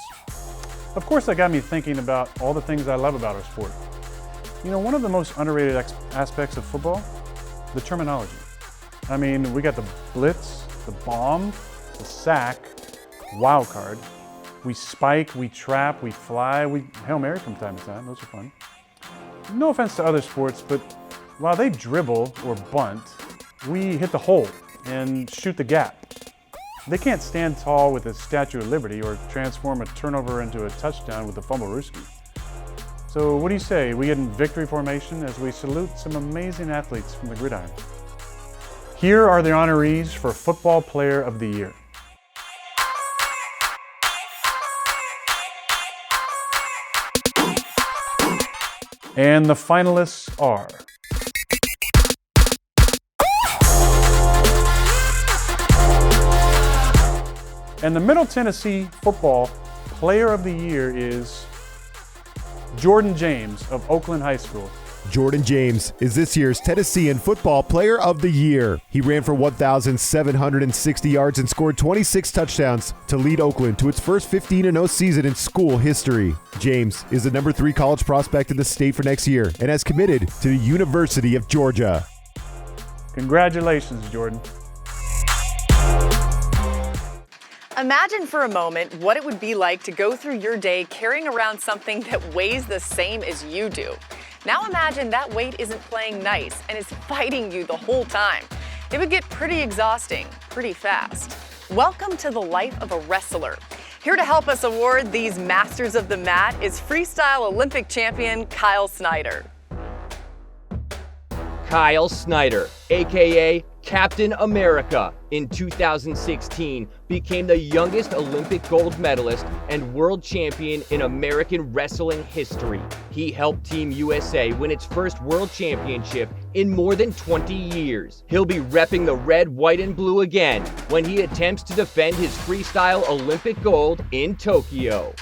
Of course, that got me thinking about all the things I love about our sport. You know, one of the most underrated aspects of football, the terminology. I mean, we got the blitz, the bomb, the sack, wild card. We spike, we trap, we fly, we Hail Mary from time to time. Those are fun. No offense to other sports, but while they dribble or bunt, we hit the hole and shoot the gap. They can't stand tall with a Statue of Liberty or transform a turnover into a touchdown with a fumblerooski. So what do you say we get in victory formation as we salute some amazing athletes from the gridiron? Here are the honorees for Football Player of the Year. And the finalists are and the Middle Tennessee Football Player of the Year is Jordan James of Oakland High School. Jordan James is this year's Tennessean Football Player of the Year. He ran for 1,760 yards and scored 26 touchdowns to lead Oakland to its first 15-0 season in school history. James is the number 3 college prospect in the state for next year and has committed to the University of Georgia. Congratulations, Jordan. Imagine for a moment what it would be like to go through your day carrying around something that weighs the same as you do. Now imagine that weight isn't playing nice and is fighting you the whole time. It would get pretty exhausting, pretty fast. Welcome to the life of a wrestler. Here to help us award these masters of the mat is freestyle Olympic champion Kyle Snyder. Kyle Snyder, aka Captain America, in 2016 became the youngest Olympic gold medalist and world champion in American wrestling history. He helped Team USA win its first world championship in more than 20 years. He'll be repping the red, white, and blue again when he attempts to defend his freestyle Olympic gold in Tokyo.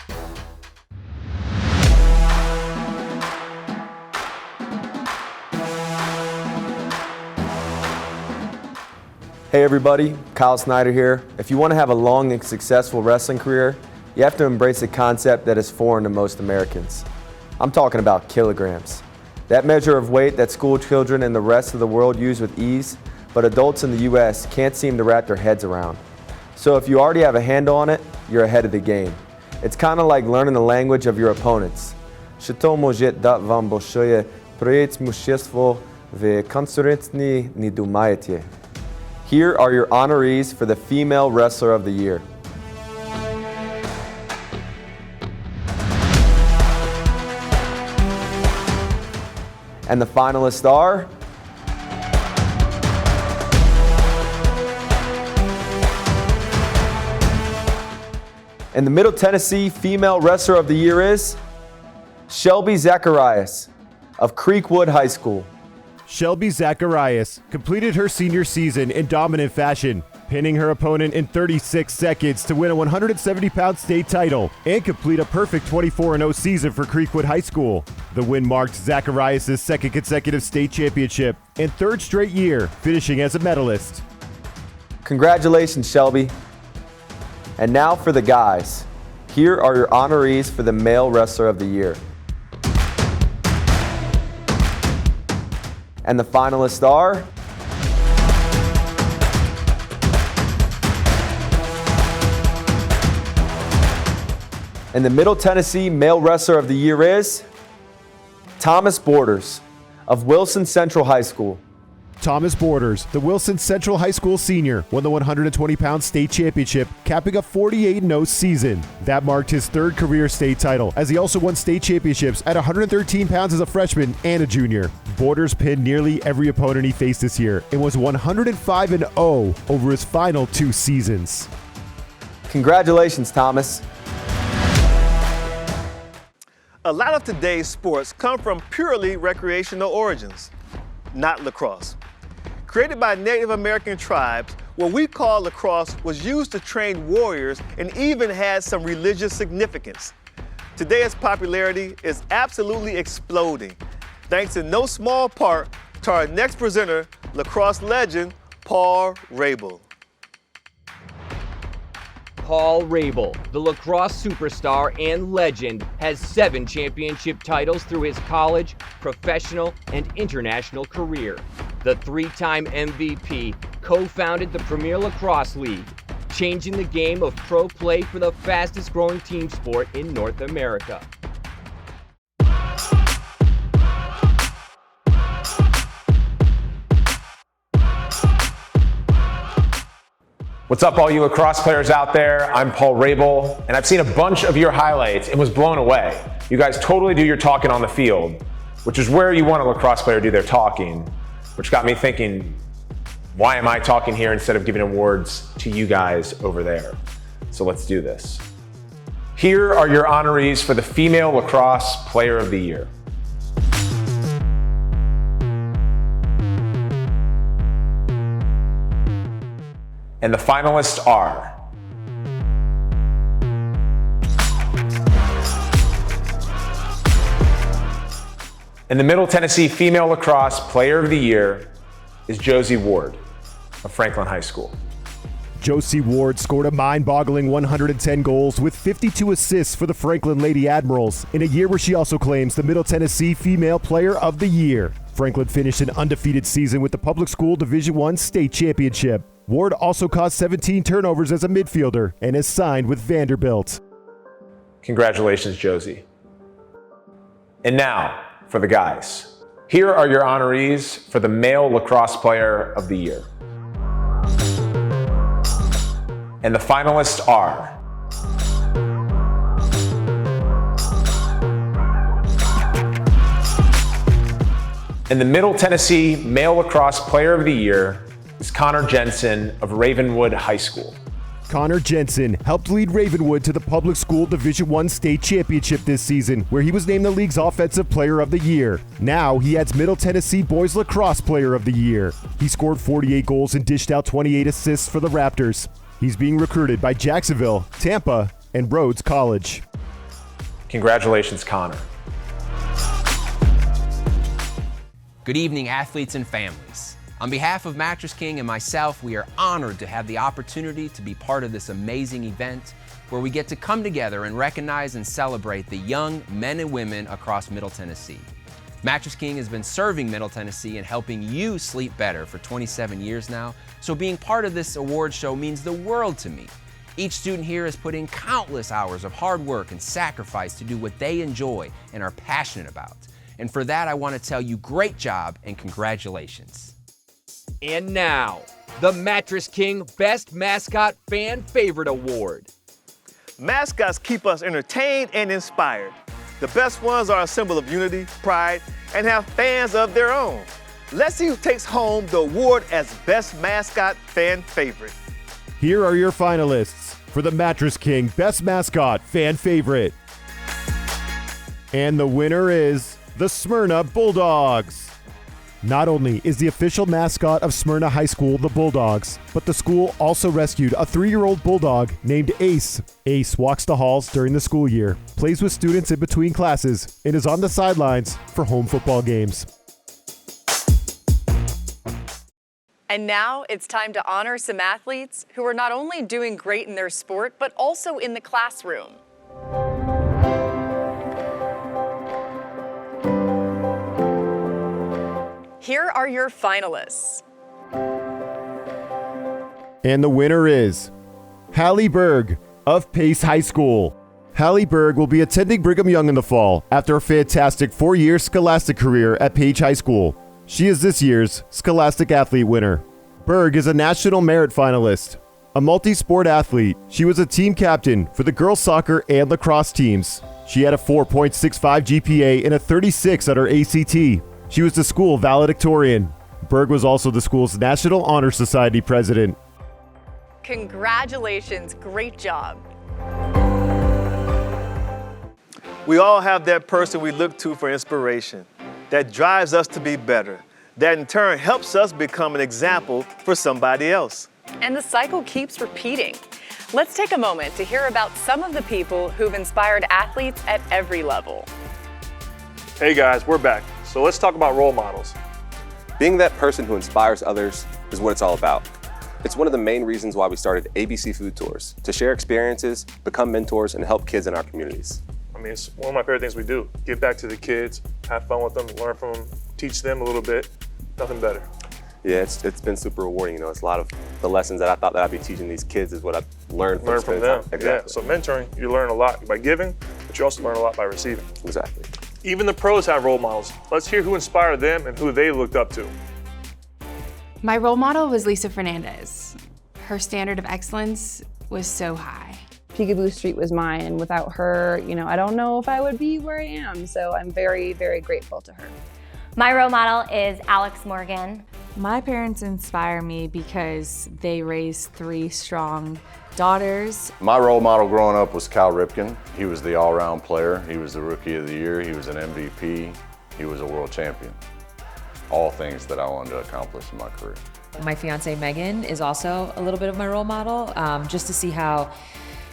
Hey everybody, Kyle Snyder here. If you want to have a long and successful wrestling career, you have to embrace a concept that is foreign to most Americans. I'm talking about kilograms. That measure of weight that school children and the rest of the world use with ease, but adults in the US can't seem to wrap their heads around. So if you already have a handle on it, you're ahead of the game. It's kind of like learning the language of your opponents. Що може дати вам більше преимущество в конкуренції не думаєте. Here are your honorees for the Female Wrestler of the Year. And the finalists are and the Middle Tennessee Female Wrestler of the Year is Shelby Zacharias of Creekwood High School. Shelby Zacharias completed her senior season in dominant fashion, pinning her opponent in 36 seconds to win a 170-pound state title and complete a perfect 24-0 season for Creekwood High School. The win marked Zacharias' second consecutive state championship and third straight year finishing as a medalist. Congratulations, Shelby. And now for the guys. Here are your honorees for the Male Wrestler of the Year. And the finalists are and the Middle Tennessee Male Wrestler of the Year is Thomas Borders of Wilson Central High School. Thomas Borders, the Wilson Central High School senior, won the 120-pound state championship, capping a 48-0 season. That marked his third career state title, as he also won state championships at 113 pounds as a freshman and a junior. Borders pinned nearly every opponent he faced this year and was 105-0 over his final 2 seasons. Congratulations, Thomas. A lot of today's sports come from purely recreational origins, not lacrosse. Created by Native American tribes, what we call lacrosse was used to train warriors and even had some religious significance. Today, its popularity is absolutely exploding, thanks in no small part to our next presenter, lacrosse legend, Paul Rabel. Paul Rabel, the lacrosse superstar and legend, has 7 championship titles through his college, professional, and international career. The 3-time MVP co-founded the Premier Lacrosse League, changing the game of pro play for the fastest growing team sport in North America. What's up, all you lacrosse players out there? I'm Paul Rabel, and I've seen a bunch of your highlights and was blown away. You guys totally do your talking on the field, which is where you want a lacrosse player to do their talking, which got me thinking, why am I talking here instead of giving awards to you guys over there? So let's do this. Here are your honorees for the Female Lacrosse Player of the Year. And the finalists are and the Middle Tennessee Female Lacrosse Player of the Year is Josie Ward of Franklin High School. Josie Ward scored a mind-boggling 110 goals with 52 assists for the Franklin Lady Admirals in a year where she also claims the Middle Tennessee Female Player of the Year. Franklin finished an undefeated season with the public school Division I state championship. Ward also caused 17 turnovers as a midfielder and is signed with Vanderbilt. Congratulations, Josie. And now for the guys. Here are your honorees for the Male Lacrosse Player of the Year. And the finalists are and the Middle Tennessee Male Lacrosse Player of the Year is Connor Jensen of Ravenwood High School. Connor Jensen helped lead Ravenwood to the public school Division I state championship this season, where he was named the league's Offensive Player of the Year. Now he adds Middle Tennessee Boys Lacrosse Player of the Year. He scored 48 goals and dished out 28 assists for the Raptors. He's being recruited by Jacksonville, Tampa, and Rhodes College. Congratulations, Connor. Good evening, athletes and families. On behalf of Mattress King and myself, we are honored to have the opportunity to be part of this amazing event where we get to come together and recognize and celebrate the young men and women across Middle Tennessee. Mattress King has been serving Middle Tennessee and helping you sleep better for 27 years now, so being part of this award show means the world to me. Each student here has put in countless hours of hard work and sacrifice to do what they enjoy and are passionate about. And for that, I want to tell you great job and congratulations. And now, the Mattress King Best Mascot Fan Favorite Award. Mascots keep us entertained and inspired. The best ones are a symbol of unity, pride, and have fans of their own. Let's see who takes home the award as Best Mascot Fan Favorite. Here are your finalists for the Mattress King Best Mascot Fan Favorite. And the winner is the Smyrna Bulldogs. Not only is the official mascot of Smyrna High School the Bulldogs, but the school also rescued a 3-year-old bulldog named Ace. Ace walks the halls during the school year, plays with students in between classes, and is on the sidelines for home football games. And now it's time to honor some athletes who are not only doing great in their sport, but also in the classroom. Here are your finalists. And the winner is Hallie Berg of Pace High School. Hallie Berg will be attending Brigham Young in the fall after a fantastic 4-year Scholastic career at Page High School. She is this year's Scholastic Athlete winner. Berg is a National Merit finalist, a multi-sport athlete. She was a team captain for the girls soccer and lacrosse teams. She had a 4.65 GPA and a 36 on her ACT. She was the school valedictorian. Berg was also the school's National Honor Society president. Congratulations, great job. We all have that person we look to for inspiration, that drives us to be better, that in turn helps us become an example for somebody else. And the cycle keeps repeating. Let's take a moment to hear about some of the people who've inspired athletes at every level. Hey guys, we're back. So let's talk about role models. Being that person who inspires others is what it's all about. It's one of the main reasons why we started ABC Food Tours, to share experiences, become mentors, and help kids in our communities. I mean, it's one of my favorite things we do. Give back to the kids, have fun with them, learn from them, teach them a little bit. Nothing better. Yeah, it's been super rewarding. You know, it's a lot of the lessons that I thought that I'd be teaching these kids is what I've learned from them. Exactly. Yeah, so mentoring, you learn a lot by giving, but you also learn a lot by receiving. Exactly. Even the pros have role models. Let's hear who inspired them and who they looked up to. My role model was Lisa Fernandez. Her standard of excellence was so high. Peekaboo Street was mine, and without her, you know, I don't know if I would be where I am, so I'm very, very grateful to her. My role model is Alex Morgan. My parents inspire me because they raised 3 strong daughters. My role model growing up was Cal Ripken. He was the all-round player. He was the Rookie of the Year. He was an MVP. He was a world champion. All things that I wanted to accomplish in my career. My fiance Megan is also a little bit of my role model, just to see how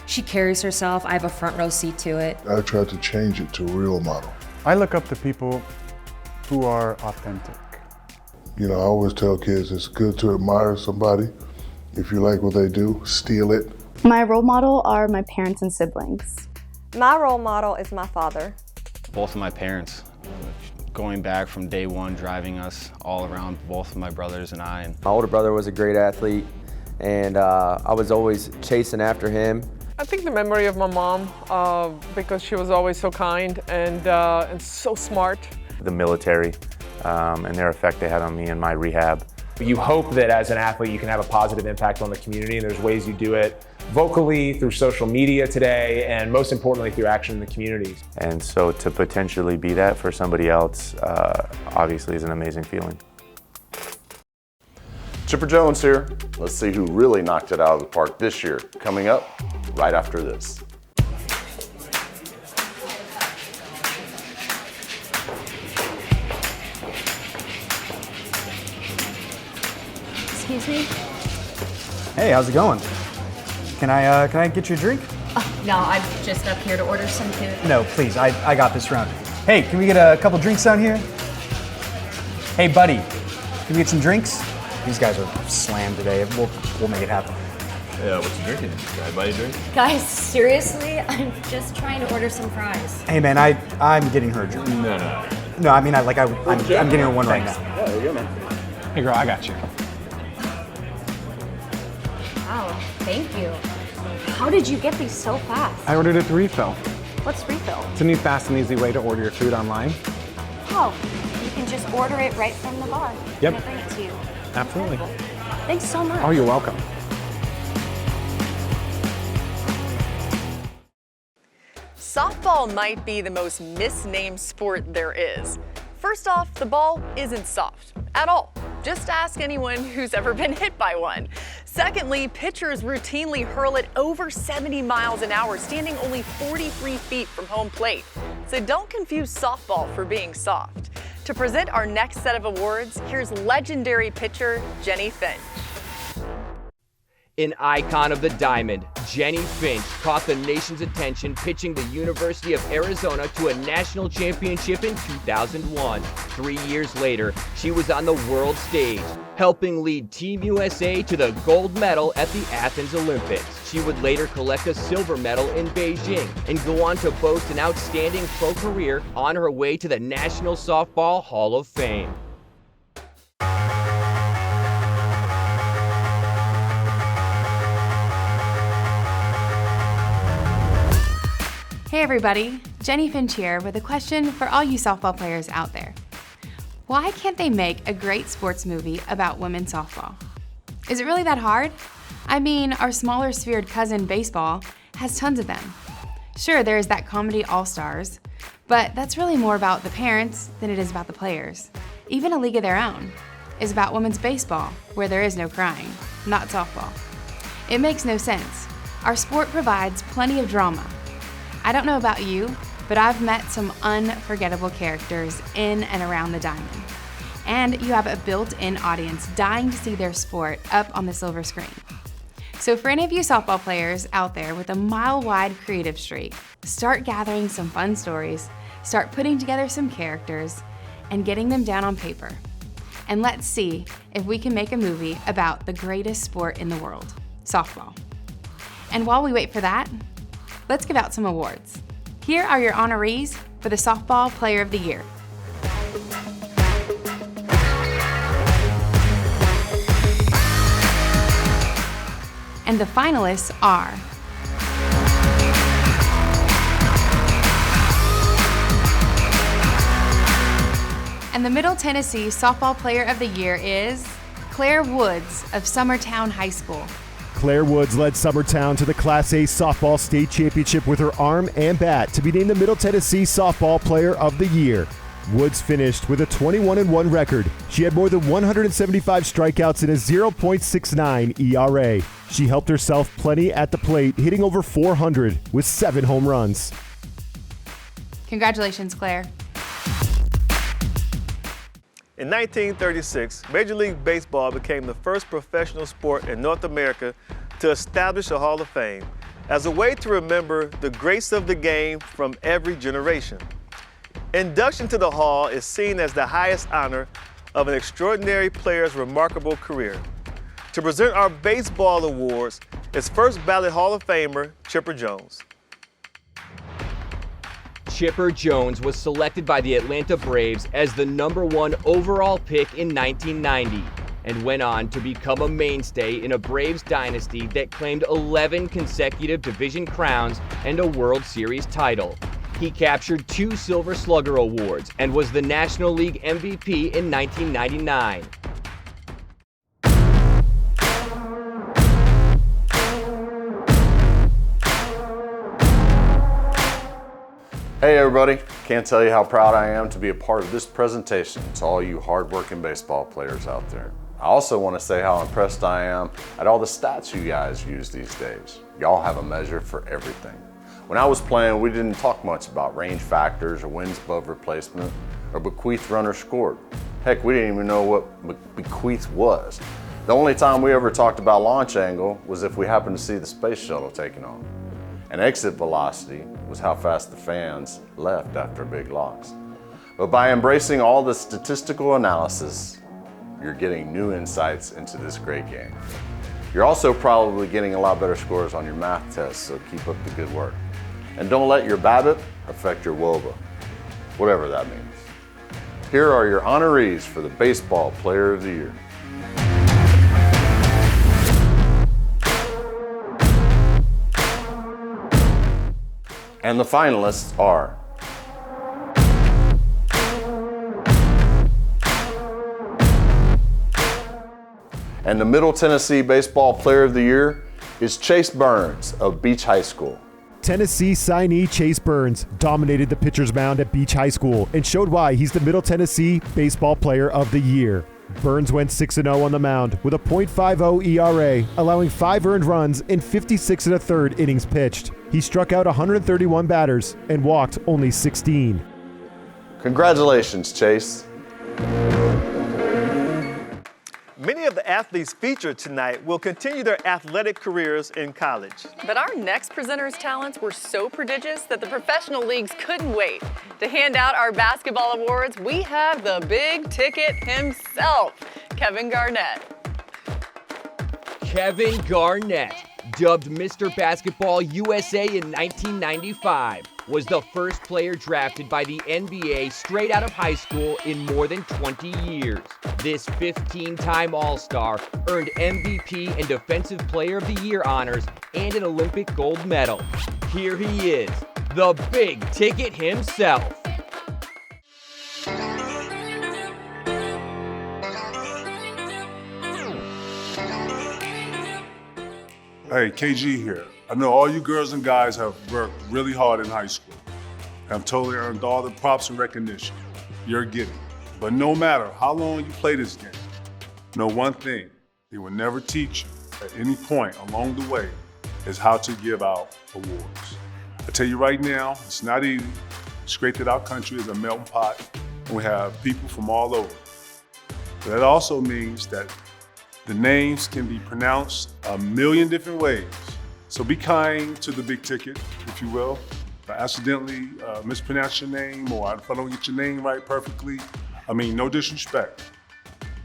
she carries herself. I have a front row seat to it. I tried to change it to a real model. I look up to people who are authentic. You know, I always tell kids it's good to admire somebody. If you like what they do, steal it. My role model are my parents and siblings. My role model is my father. Both of my parents, going back from day one, driving us all around, both of my brothers and I. My older brother was a great athlete, and I was always chasing after him. I think the memory of my mom, because she was always so kind and so smart. The military and their effect they had on me in my rehab. You hope that as an athlete you can have a positive impact on the community, and there's ways you do it vocally, through social media today, and most importantly through action in the communities. And so to potentially be that for somebody else obviously is an amazing feeling. Chipper Jones here. Let's see who really knocked it out of the park this year. Coming up right after this. Excuse me? Hey, how's it going? Can I get you a drink? Oh, no, I'm just up here to order some food. No, please, I got this round. Hey, can we get a couple drinks down here? Hey, buddy, can we get some drinks? These guys are slammed today. We'll make it happen. Yeah, what you drinking? Can I buy you a drink? Guys, seriously? I'm just trying to order some fries. Hey, man, I'm getting her a drink. No. No, I mean, I'm getting her one right now. Yeah, there you go, man. Hey, girl, I got you. Wow, thank you. How did you get these so fast? I ordered it to refill. What's refill? It's a new fast and easy way to order your food online. Oh, you can just order it right from the bar. Yep. And I bring it to you. Absolutely. Thanks so much. Oh, you're welcome. Softball might be the most misnamed sport there is. First off, the ball isn't soft at all. Just ask anyone who's ever been hit by one. Secondly, pitchers routinely hurl it over 70 miles an hour, standing only 43 feet from home plate. So don't confuse softball for being soft. To present our next set of awards, here's legendary pitcher Jennie Finch. An icon of the diamond, Jennie Finch caught the nation's attention pitching the University of Arizona to a national championship in 2001. 3 years later, she was on the world stage, helping lead Team USA to the gold medal at the Athens Olympics. She would later collect a silver medal in Beijing and go on to boast an outstanding pro career on her way to the National Softball Hall of Fame. Hey everybody, Jennie Finch here with a question for all you softball players out there. Why can't they make a great sports movie about women's softball? Is it really that hard? I mean, our smaller sphered cousin baseball has tons of them. Sure, there is that comedy All-Stars, but that's really more about the parents than it is about the players. Even A League of Their Own is about women's baseball, where there is no crying, not softball. It makes no sense. Our sport provides plenty of drama. I don't know about you, but I've met some unforgettable characters in and around the diamond. And you have a built-in audience dying to see their sport up on the silver screen. So for any of you softball players out there with a mile-wide creative streak, start gathering some fun stories, start putting together some characters, and getting them down on paper. And let's see if we can make a movie about the greatest sport in the world, softball. And while we wait for that, let's give out some awards. Here are your honorees for the Softball Player of the Year. And the finalists are and the Middle Tennessee Softball Player of the Year is Claire Woods of Summertown High School. Claire Woods led Summertown to the Class A Softball State Championship with her arm and bat to be named the Middle Tennessee Softball Player of the Year. Woods finished with a 21-1 record. She had more than 175 strikeouts and a 0.69 ERA. She helped herself plenty at the plate, hitting over 400 with 7 home runs. Congratulations, Claire. In 1936, Major League Baseball became the first professional sport in North America to establish a Hall of Fame as a way to remember the greats of the game from every generation. Induction to the Hall is seen as the highest honor of an extraordinary player's remarkable career. To present our baseball awards is first ballot Hall of Famer Chipper Jones. Chipper Jones was selected by the Atlanta Braves as the #1 overall pick in 1990 and went on to become a mainstay in a Braves dynasty that claimed 11 consecutive division crowns and a World Series title. He captured 2 Silver Slugger awards and was the National League MVP in 1999. Hey everybody, can't tell you how proud I am to be a part of this presentation to all you hard-working baseball players out there. I also want to say how impressed I am at all the stats you guys use these days. Y'all have a measure for everything. When I was playing, we didn't talk much about range factors or wins above replacement or bequeathed runners scored. Heck, we didn't even know what bequeath was. The only time we ever talked about launch angle was if we happened to see the space shuttle taking off. And exit velocity was how fast the fans left after big locks. But by embracing all the statistical analysis, you're getting new insights into this great game. You're also probably getting a lot better scores on your math tests, so keep up the good work. And don't let your BABIP affect your WOBA, whatever that means. Here are your honorees for the Baseball Player of the Year. And the finalists are and the Middle Tennessee Baseball Player of the Year is Chase Burns of Beach High School. Tennessee signee Chase Burns dominated the pitcher's mound at Beach High School and showed why he's the Middle Tennessee Baseball Player of the Year. Burns went 6-0 on the mound with a .50 ERA, allowing 5 earned runs in 56 1/3 innings pitched. He struck out 131 batters and walked only 16. Congratulations, Chase. Many of the athletes featured tonight will continue their athletic careers in college. But our next presenter's talents were so prodigious that the professional leagues couldn't wait. To hand out our basketball awards, we have the big ticket himself, Kevin Garnett. Kevin Garnett, dubbed Mr. Basketball USA in 1995, was the first player drafted by the NBA straight out of high school in more than 20 years. This 15-time All-Star earned MVP and Defensive Player of the Year honors and an Olympic gold medal. Here he is, the big ticket himself. Hey, KG here. I know all you girls and guys have worked really hard in high school. Have totally earned all the props and recognition you're getting. But no matter how long you play this game, know one thing, they will never teach you at any point along the way is how to give out awards. I tell you right now, it's not easy. It's great that our country is a melting pot and we have people from all over. But that also means that the names can be pronounced a million different ways. So be kind to the big ticket, if you will. If I accidentally mispronounce your name or if I don't get your name right perfectly, I mean, no disrespect.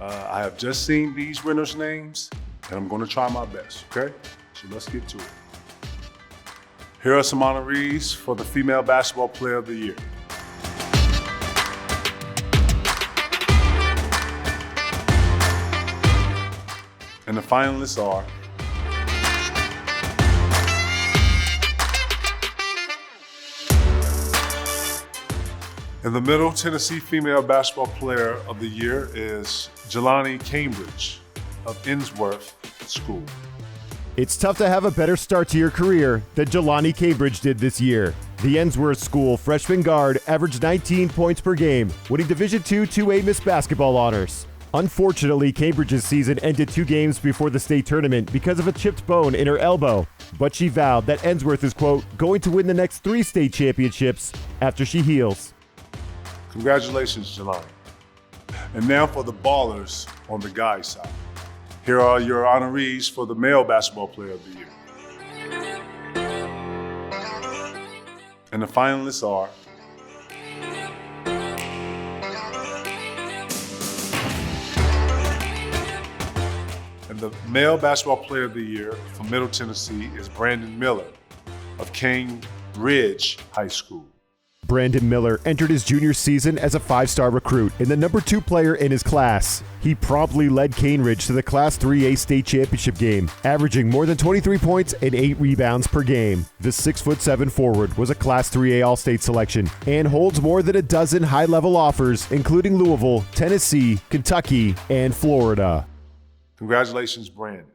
I have just seen these winners' names and I'm gonna try my best, okay? So let's get to it. Here are some honorees for the Female Basketball Player of the Year. And the finalists are in the Middle Tennessee Female Basketball Player of the Year is Jelani Cambridge of Ensworth School. It's tough to have a better start to your career than Jelani Cambridge did this year. The Ensworth School freshman guard averaged 19 points per game, winning Division II 2A Miss Basketball honors. Unfortunately, Cambridge's season ended 2 games before the state tournament because of a chipped bone in her elbow. But she vowed that Ensworth is, quote, going to win the next 3 state championships after she heals. Congratulations, Jelani. And now for the ballers on the guys' side. Here are your honorees for the Male Basketball Player of the Year. And the finalists are and the Male Basketball Player of the Year from Middle Tennessee is Brandon Miller of Cane Ridge High School. Brandon Miller entered his junior season as a 5-star recruit and the number 2 player in his class. He promptly led Cane Ridge to the Class 3A state championship game, averaging more than 23 points and 8 rebounds per game. The 6'7" forward was a Class 3A All-State selection and holds more than a dozen high-level offers, including Louisville, Tennessee, Kentucky, and Florida. Congratulations, Brandon.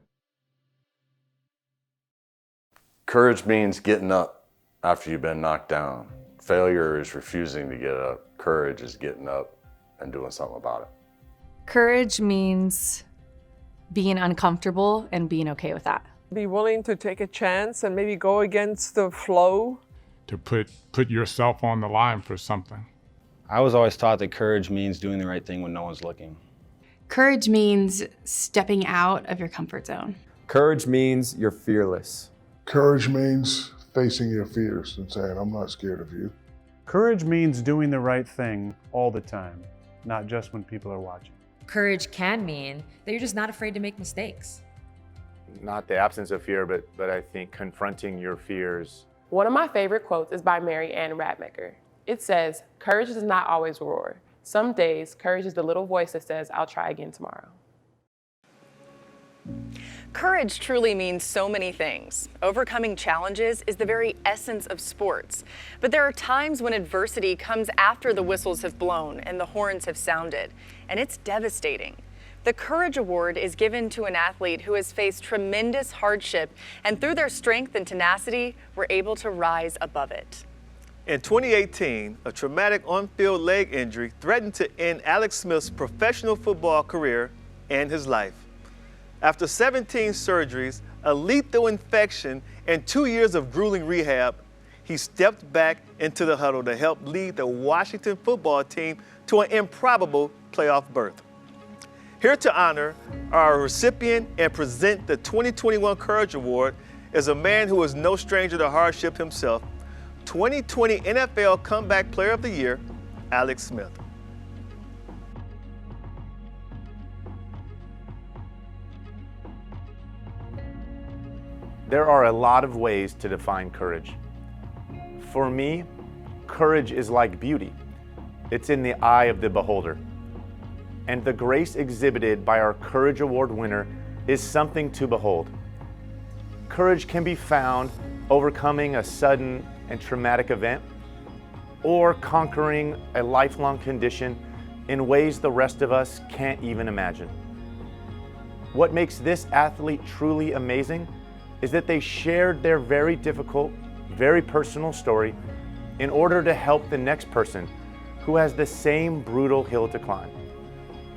Courage means getting up after you've been knocked down. Failure is refusing to get up. Courage is getting up and doing something about it. Courage means being uncomfortable and being okay with that. Be willing to take a chance and maybe go against the flow. To put yourself on the line for something. I was always taught that courage means doing the right thing when no one's looking. Courage means stepping out of your comfort zone. Courage means you're fearless. Courage means facing your fears and saying, I'm not scared of you. Courage means doing the right thing all the time, not just when people are watching. Courage can mean that you're just not afraid to make mistakes. Not the absence of fear, but I think confronting your fears. One of my favorite quotes is by Mary Ann Radmacher. It says, courage does not always roar. Some days, courage is the little voice that says, I'll try again tomorrow. Courage truly means so many things. Overcoming challenges is the very essence of sports. But there are times when adversity comes after the whistles have blown and the horns have sounded, and it's devastating. The Courage Award is given to an athlete who has faced tremendous hardship and through their strength and tenacity were able to rise above it. In 2018, a traumatic on-field leg injury threatened to end Alex Smith's professional football career and his life. After 17 surgeries, a lethal infection, and 2 years of grueling rehab, he stepped back into the huddle to help lead the Washington football team to an improbable playoff berth. Here to honor our recipient and present the 2021 Courage Award is a man who is no stranger to hardship himself, 2020 NFL Comeback Player of the Year, Alex Smith. There are a lot of ways to define courage. For me, courage is like beauty. It's in the eye of the beholder. And the grace exhibited by our Courage Award winner is something to behold. Courage can be found overcoming a sudden, and traumatic event, or conquering a lifelong condition in ways the rest of us can't even imagine. What makes this athlete truly amazing is that they shared their very difficult, very personal story in order to help the next person who has the same brutal hill to climb.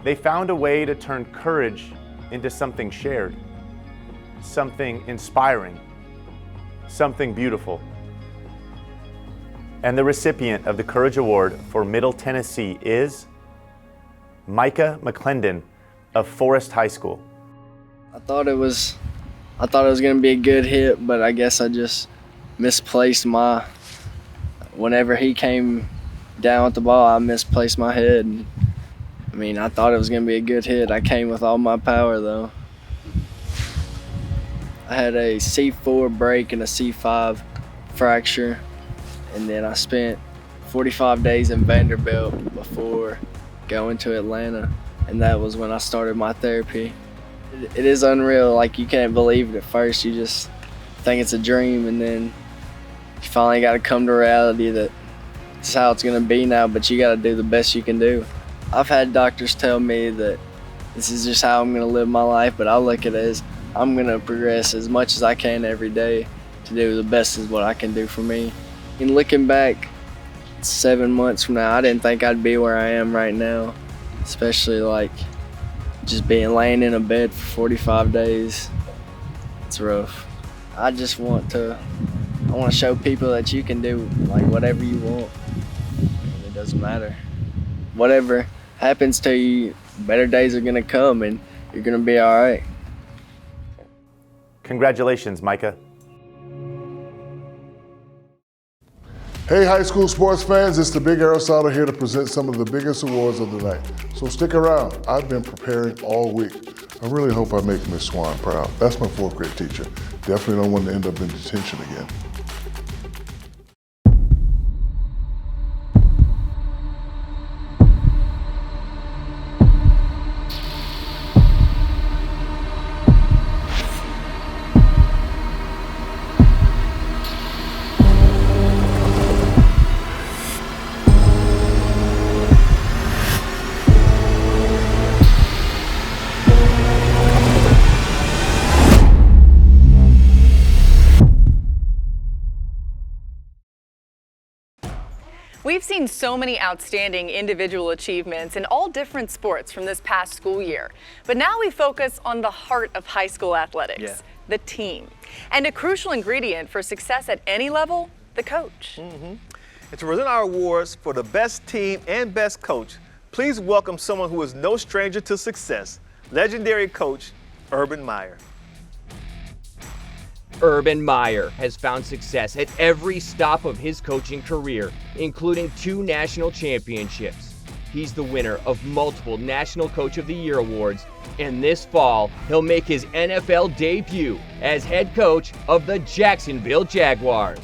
They found a way to turn courage into something shared, something inspiring, something beautiful. And the recipient of the Courage Award for Middle Tennessee is Micah McClendon of Forest High School. I thought it was going to be a good hit, but I guess I just misplaced whenever he came down with the ball, I misplaced my head. I mean, I thought it was going to be a good hit. I came with all my power, though. I had a C4 break and a C5 fracture, and then I spent 45 days in Vanderbilt before going to Atlanta, and that was when I started my therapy. It is unreal. Like, you can't believe it at first. You just think it's a dream, and then you finally got to come to reality that this is how it's going to be now, but you got to do the best you can do. I've had doctors tell me that this is just how I'm going to live my life, but I look at it as I'm going to progress as much as I can every day to do the best is what I can do for me. And looking back 7 months from now, I didn't think I'd be where I am right now, especially like just laying in a bed for 45 days. It's rough. I want to show people that you can do like whatever you want. And it doesn't matter. Whatever happens to you, better days are gonna come and you're gonna be all right. Congratulations, Micah. Hey, high school sports fans, it's the Big Aristotle here to present some of the biggest awards of the night. So stick around. I've been preparing all week. I really hope I make Miss Swan proud. That's my 4th grade teacher. Definitely don't want to end up in detention again. We've seen so many outstanding individual achievements in all different sports from this past school year. But now we focus on the heart of high school athletics, the team. And a crucial ingredient for success at any level, the coach. And to present our awards for the best team and best coach, please welcome someone who is no stranger to success, legendary coach Urban Meyer. Urban Meyer has found success at every stop of his coaching career, including 2 national championships. He's the winner of multiple National Coach of the Year awards, and this fall, he'll make his NFL debut as head coach of the Jacksonville Jaguars.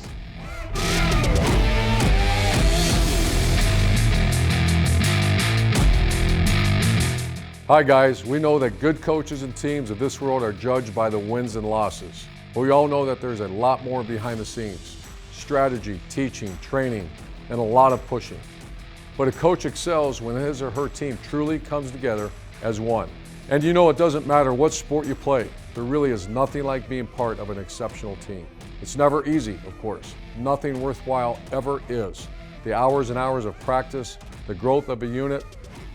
Hi guys, we know that good coaches and teams of this world are judged by the wins and losses. But we all know that there's a lot more behind the scenes. Strategy, teaching, training, and a lot of pushing. But a coach excels when his or her team truly comes together as one. And you know, it doesn't matter what sport you play. There really is nothing like being part of an exceptional team. It's never easy, of course. Nothing worthwhile ever is. The hours and hours of practice, the growth of a unit,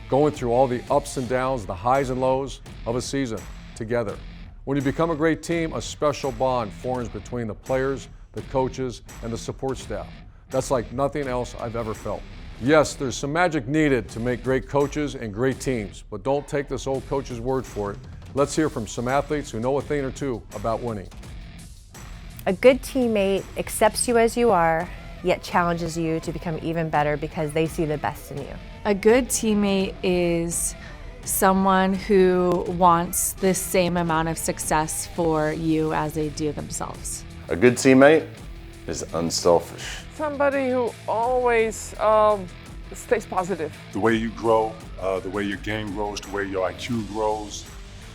going through all the ups and downs, the highs and lows of a season together. When you become a great team, a special bond forms between the players, the coaches, and the support staff. That's like nothing else I've ever felt. Yes, there's some magic needed to make great coaches and great teams, but don't take this old coach's word for it. Let's hear from some athletes who know a thing or two about winning. A good teammate accepts you as you are, yet challenges you to become even better because they see the best in you. A good teammate is someone who wants the same amount of success for you as they do themselves. A good teammate is unselfish. Somebody who always stays positive. The way you grow, the way your game grows, the way your IQ grows,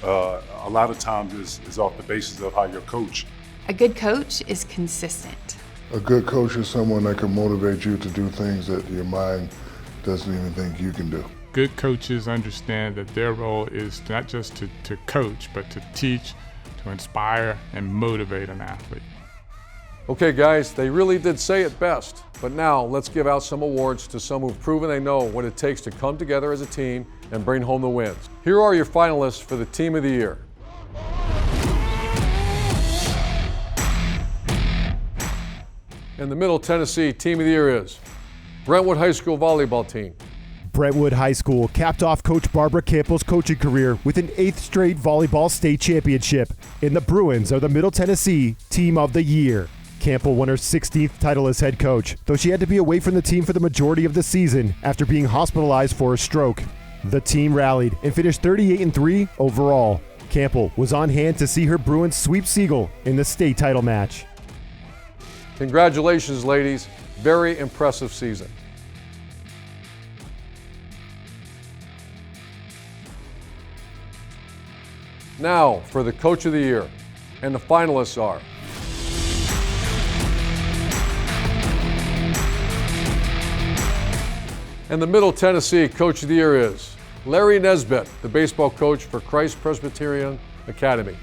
a lot of times is off the basis of how you're coached. A good coach is consistent. A good coach is someone that can motivate you to do things that your mind doesn't even think you can do. Good coaches understand that their role is not just to coach, but to teach, to inspire, and motivate an athlete. Okay, guys, they really did say it best. But now let's give out some awards to some who've proven they know what it takes to come together as a team and bring home the wins. Here are your finalists for the Team of the Year. And the Middle Tennessee Team of the Year is Brentwood High School Volleyball Team. Brentwood High School capped off Coach Barbara Campbell's coaching career with an 8th straight volleyball state championship, and the Bruins are the Middle Tennessee Team of the Year. Campbell won her 16th title as head coach, though she had to be away from the team for the majority of the season after being hospitalized for a stroke. The team rallied and finished 38-3 overall. Campbell was on hand to see her Bruins sweep Siegel in the state title match. Congratulations, ladies. Very impressive season. Now for the Coach of the Year, and the finalists are and the Middle Tennessee Coach of the Year is Laurie Nesbitt, the baseball coach for Christ Presbyterian Academy.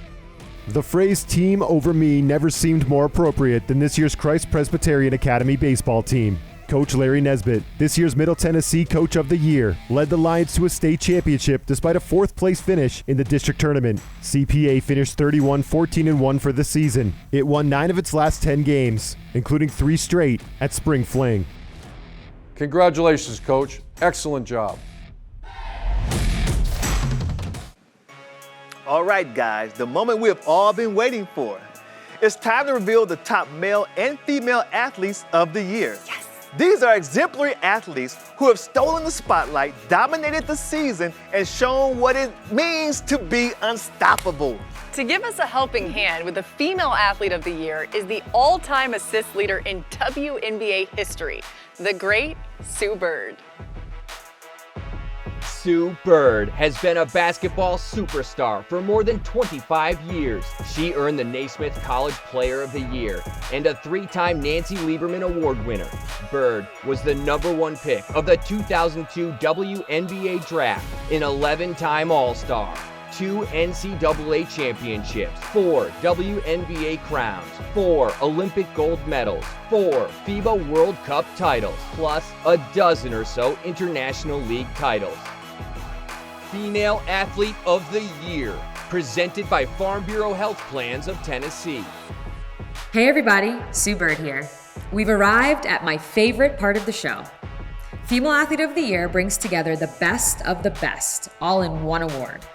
The phrase team over me never seemed more appropriate than this year's Christ Presbyterian Academy baseball team. Coach Laurie Nesbitt, this year's Middle Tennessee Coach of the Year, led the Lions to a state championship despite a 4th place finish in the district tournament. CPA finished 31-14-1 for the season. It won 9 of its last 10 games, including 3 straight at Spring Fling. Congratulations, Coach. Excellent job. All right, guys, the moment we have all been waiting for. It's time to reveal the top male and female athletes of the year. Yes. These are exemplary athletes who have stolen the spotlight, dominated the season, and shown what it means to be unstoppable. To give us a helping hand with the Female Athlete of the Year is the all-time assist leader in WNBA history, the great Sue Bird. Sue Bird has been a basketball superstar for more than 25 years. She earned the Naismith College Player of the Year and a 3-time Nancy Lieberman Award winner. Bird was the #1 pick of the 2002 WNBA draft, an 11-time All-Star, 2 NCAA championships, 4 WNBA crowns, 4 Olympic gold medals, 4 FIBA World Cup titles, plus a dozen or so International League titles. Female Athlete of the Year, presented by Farm Bureau Health Plans of Tennessee. Hey everybody, Sue Bird here. We've arrived at my favorite part of the show. Female Athlete of the Year brings together the best of the best, all in one award.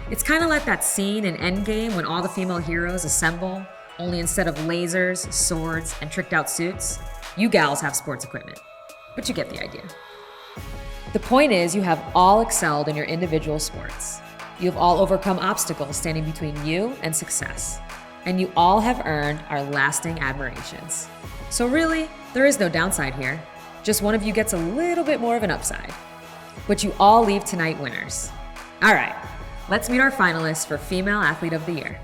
It's kind of like that scene in Endgame when all the female heroes assemble, only instead of lasers, swords, and tricked out suits, you gals have sports equipment. But you get the idea. The point is, you have all excelled in your individual sports. You have all overcome obstacles standing between you and success. And you all have earned our lasting admirations. So really, there is no downside here. Just one of you gets a little bit more of an upside. But you all leave tonight winners. All right, let's meet our finalists for Female Athlete of the Year.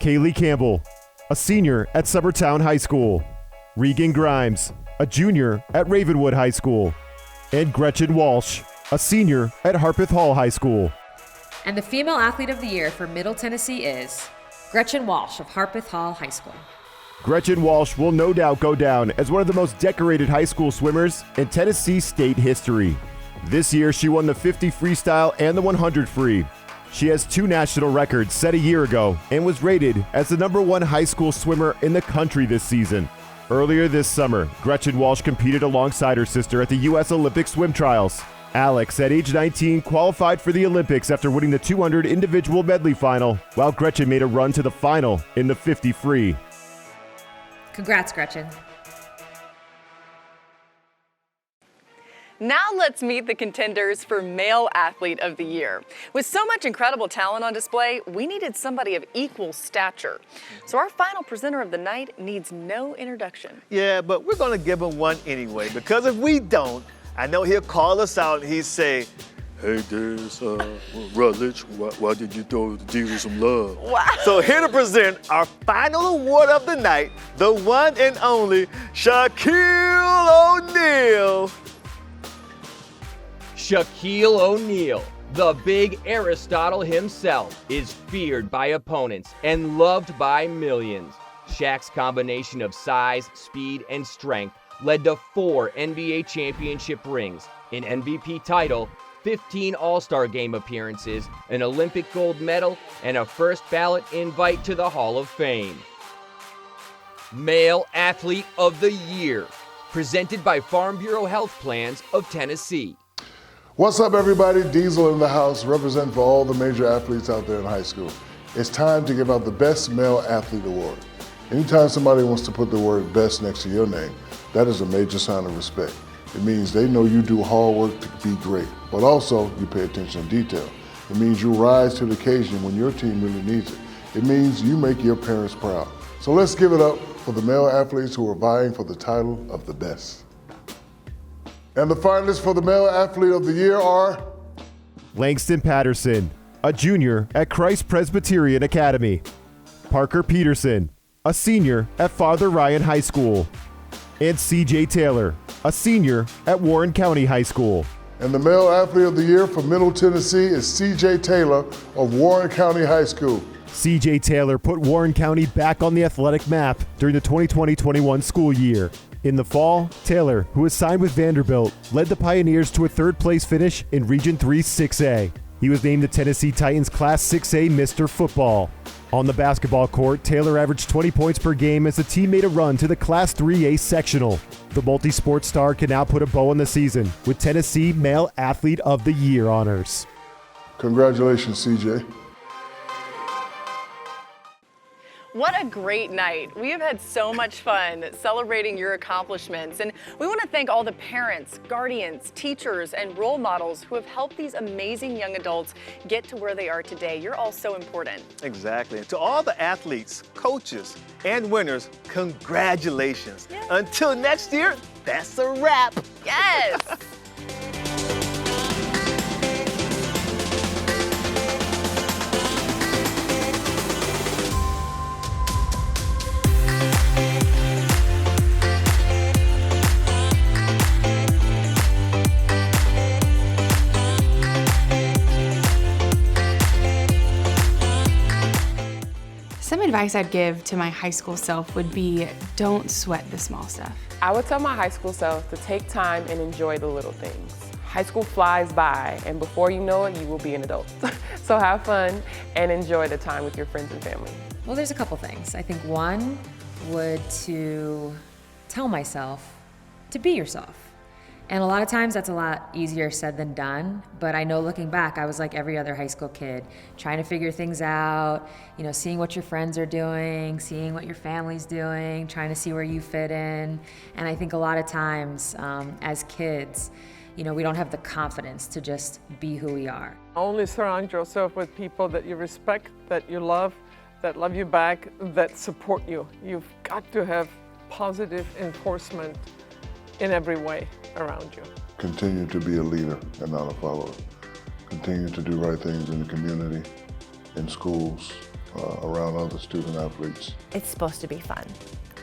Kaylee Campbell, a senior at Summertown High School. Regan Grimes, a junior at Ravenwood High School. And Gretchen Walsh, a senior at Harpeth Hall High School. And the Female Athlete of the Year for Middle Tennessee is Gretchen Walsh of Harpeth Hall High School. Gretchen Walsh will no doubt go down as one of the most decorated high school swimmers in Tennessee state history. This year, she won the 50 freestyle and the 100 free. She has 2 national records set a year ago and was rated as the #1 high school swimmer in the country this season. Earlier this summer, Gretchen Walsh competed alongside her sister at the U.S. Olympic swim trials. Alex, at age 19, qualified for the Olympics after winning the 200 individual medley final, while Gretchen made a run to the final in the 50 free. Congrats, Gretchen. Now let's meet the contenders for Male Athlete of the Year. With so much incredible talent on display, we needed somebody of equal stature. So our final presenter of the night needs no introduction. Yeah, but we're gonna give him one anyway, because if we don't, I know he'll call us out and he'd say, Hey, there's Rutledge. Why did you throw the Jesus some love? Wow. So here to present our final award of the night, the one and only Shaquille O'Neal. Shaquille O'Neal, the big Aristotle himself, is feared by opponents and loved by millions. Shaq's combination of size, speed, and strength led to 4 NBA championship rings, an MVP title, 15 All-Star Game appearances, an Olympic gold medal, and a first ballot invite to the Hall of Fame. Male Athlete of the Year, presented by Farm Bureau Health Plans of Tennessee. What's up, everybody? Diesel in the house, representing for all the major athletes out there in high school. It's time to give out the Best Male Athlete Award. Anytime somebody wants to put the word best next to your name, that is a major sign of respect. It means they know you do hard work to be great, but also you pay attention to detail. It means you rise to the occasion when your team really needs it. It means you make your parents proud. So let's give it up for the male athletes who are vying for the title of the best. And the finalists for the Male Athlete of the Year are Langston Patterson, a junior at Christ Presbyterian Academy. Parker Peterson, a senior at Father Ryan High School. And CJ Taylor, a senior at Warren County High School. And the Male Athlete of the Year for Middle Tennessee is CJ Taylor of Warren County High School. CJ Taylor put Warren County back on the athletic map during the 2020-21 school year. In the fall, Taylor, who is signed with Vanderbilt, led the Pioneers to a third-place finish in Region 3 6A. He was named the Tennessee Titans Class 6A Mr. Football. On the basketball court, Taylor averaged 20 points per game as the team made a run to the Class 3A sectional. The multi-sport star can now put a bow on the season with Tennessee Male Athlete of the Year honors. Congratulations, CJ. What a great night. We have had so much fun celebrating your accomplishments, and we want to thank all the parents, guardians, teachers, and role models who have helped these amazing young adults get to where they are today. You're all so important. Exactly. And to all the athletes, coaches, and winners, congratulations. Yeah. Until next year, that's a wrap. Yes. Some advice I'd give to my high school self would be, don't sweat the small stuff. I would tell my high school self to take time and enjoy the little things. High school flies by, and before you know it, you will be an adult. So have fun and enjoy the time with your friends and family. Well, there's a couple things. I think one would to tell myself to be yourself. And a lot of times that's a lot easier said than done, but I know looking back, I was like every other high school kid, trying to figure things out, seeing what your friends are doing, seeing what your family's doing, trying to see where you fit in. And I think a lot of times as kids, we don't have the confidence to just be who we are. Only surround yourself with people that you respect, that you love you back, that support you. You've got to have positive enforcement in every way around you. Continue to be a leader and not a follower. Continue to do right things in the community, in schools, around other student athletes. It's supposed to be fun.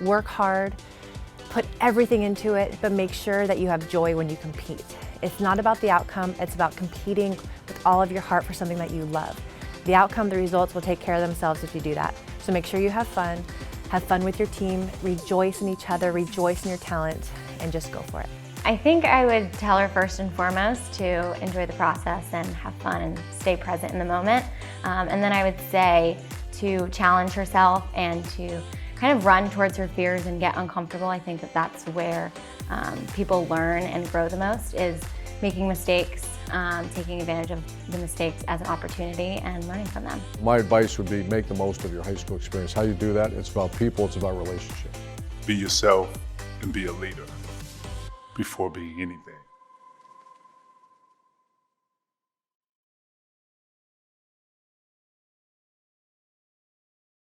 Work hard, put everything into it, but make sure that you have joy when you compete. It's not about the outcome, it's about competing with all of your heart for something that you love. The outcome, the results will take care of themselves if you do that. So make sure you have fun with your team, rejoice in each other, rejoice in your talent, and just go for it. I think I would tell her first and foremost to enjoy the process and have fun and stay present in the moment. And then I would say to challenge herself and to kind of run towards her fears and get uncomfortable. I think that's where people learn and grow the most, is making mistakes, taking advantage of the mistakes as an opportunity and learning from them. My advice would be make the most of your high school experience. How you do that, it's about people, it's about relationships. Be yourself and be a leader before being anything.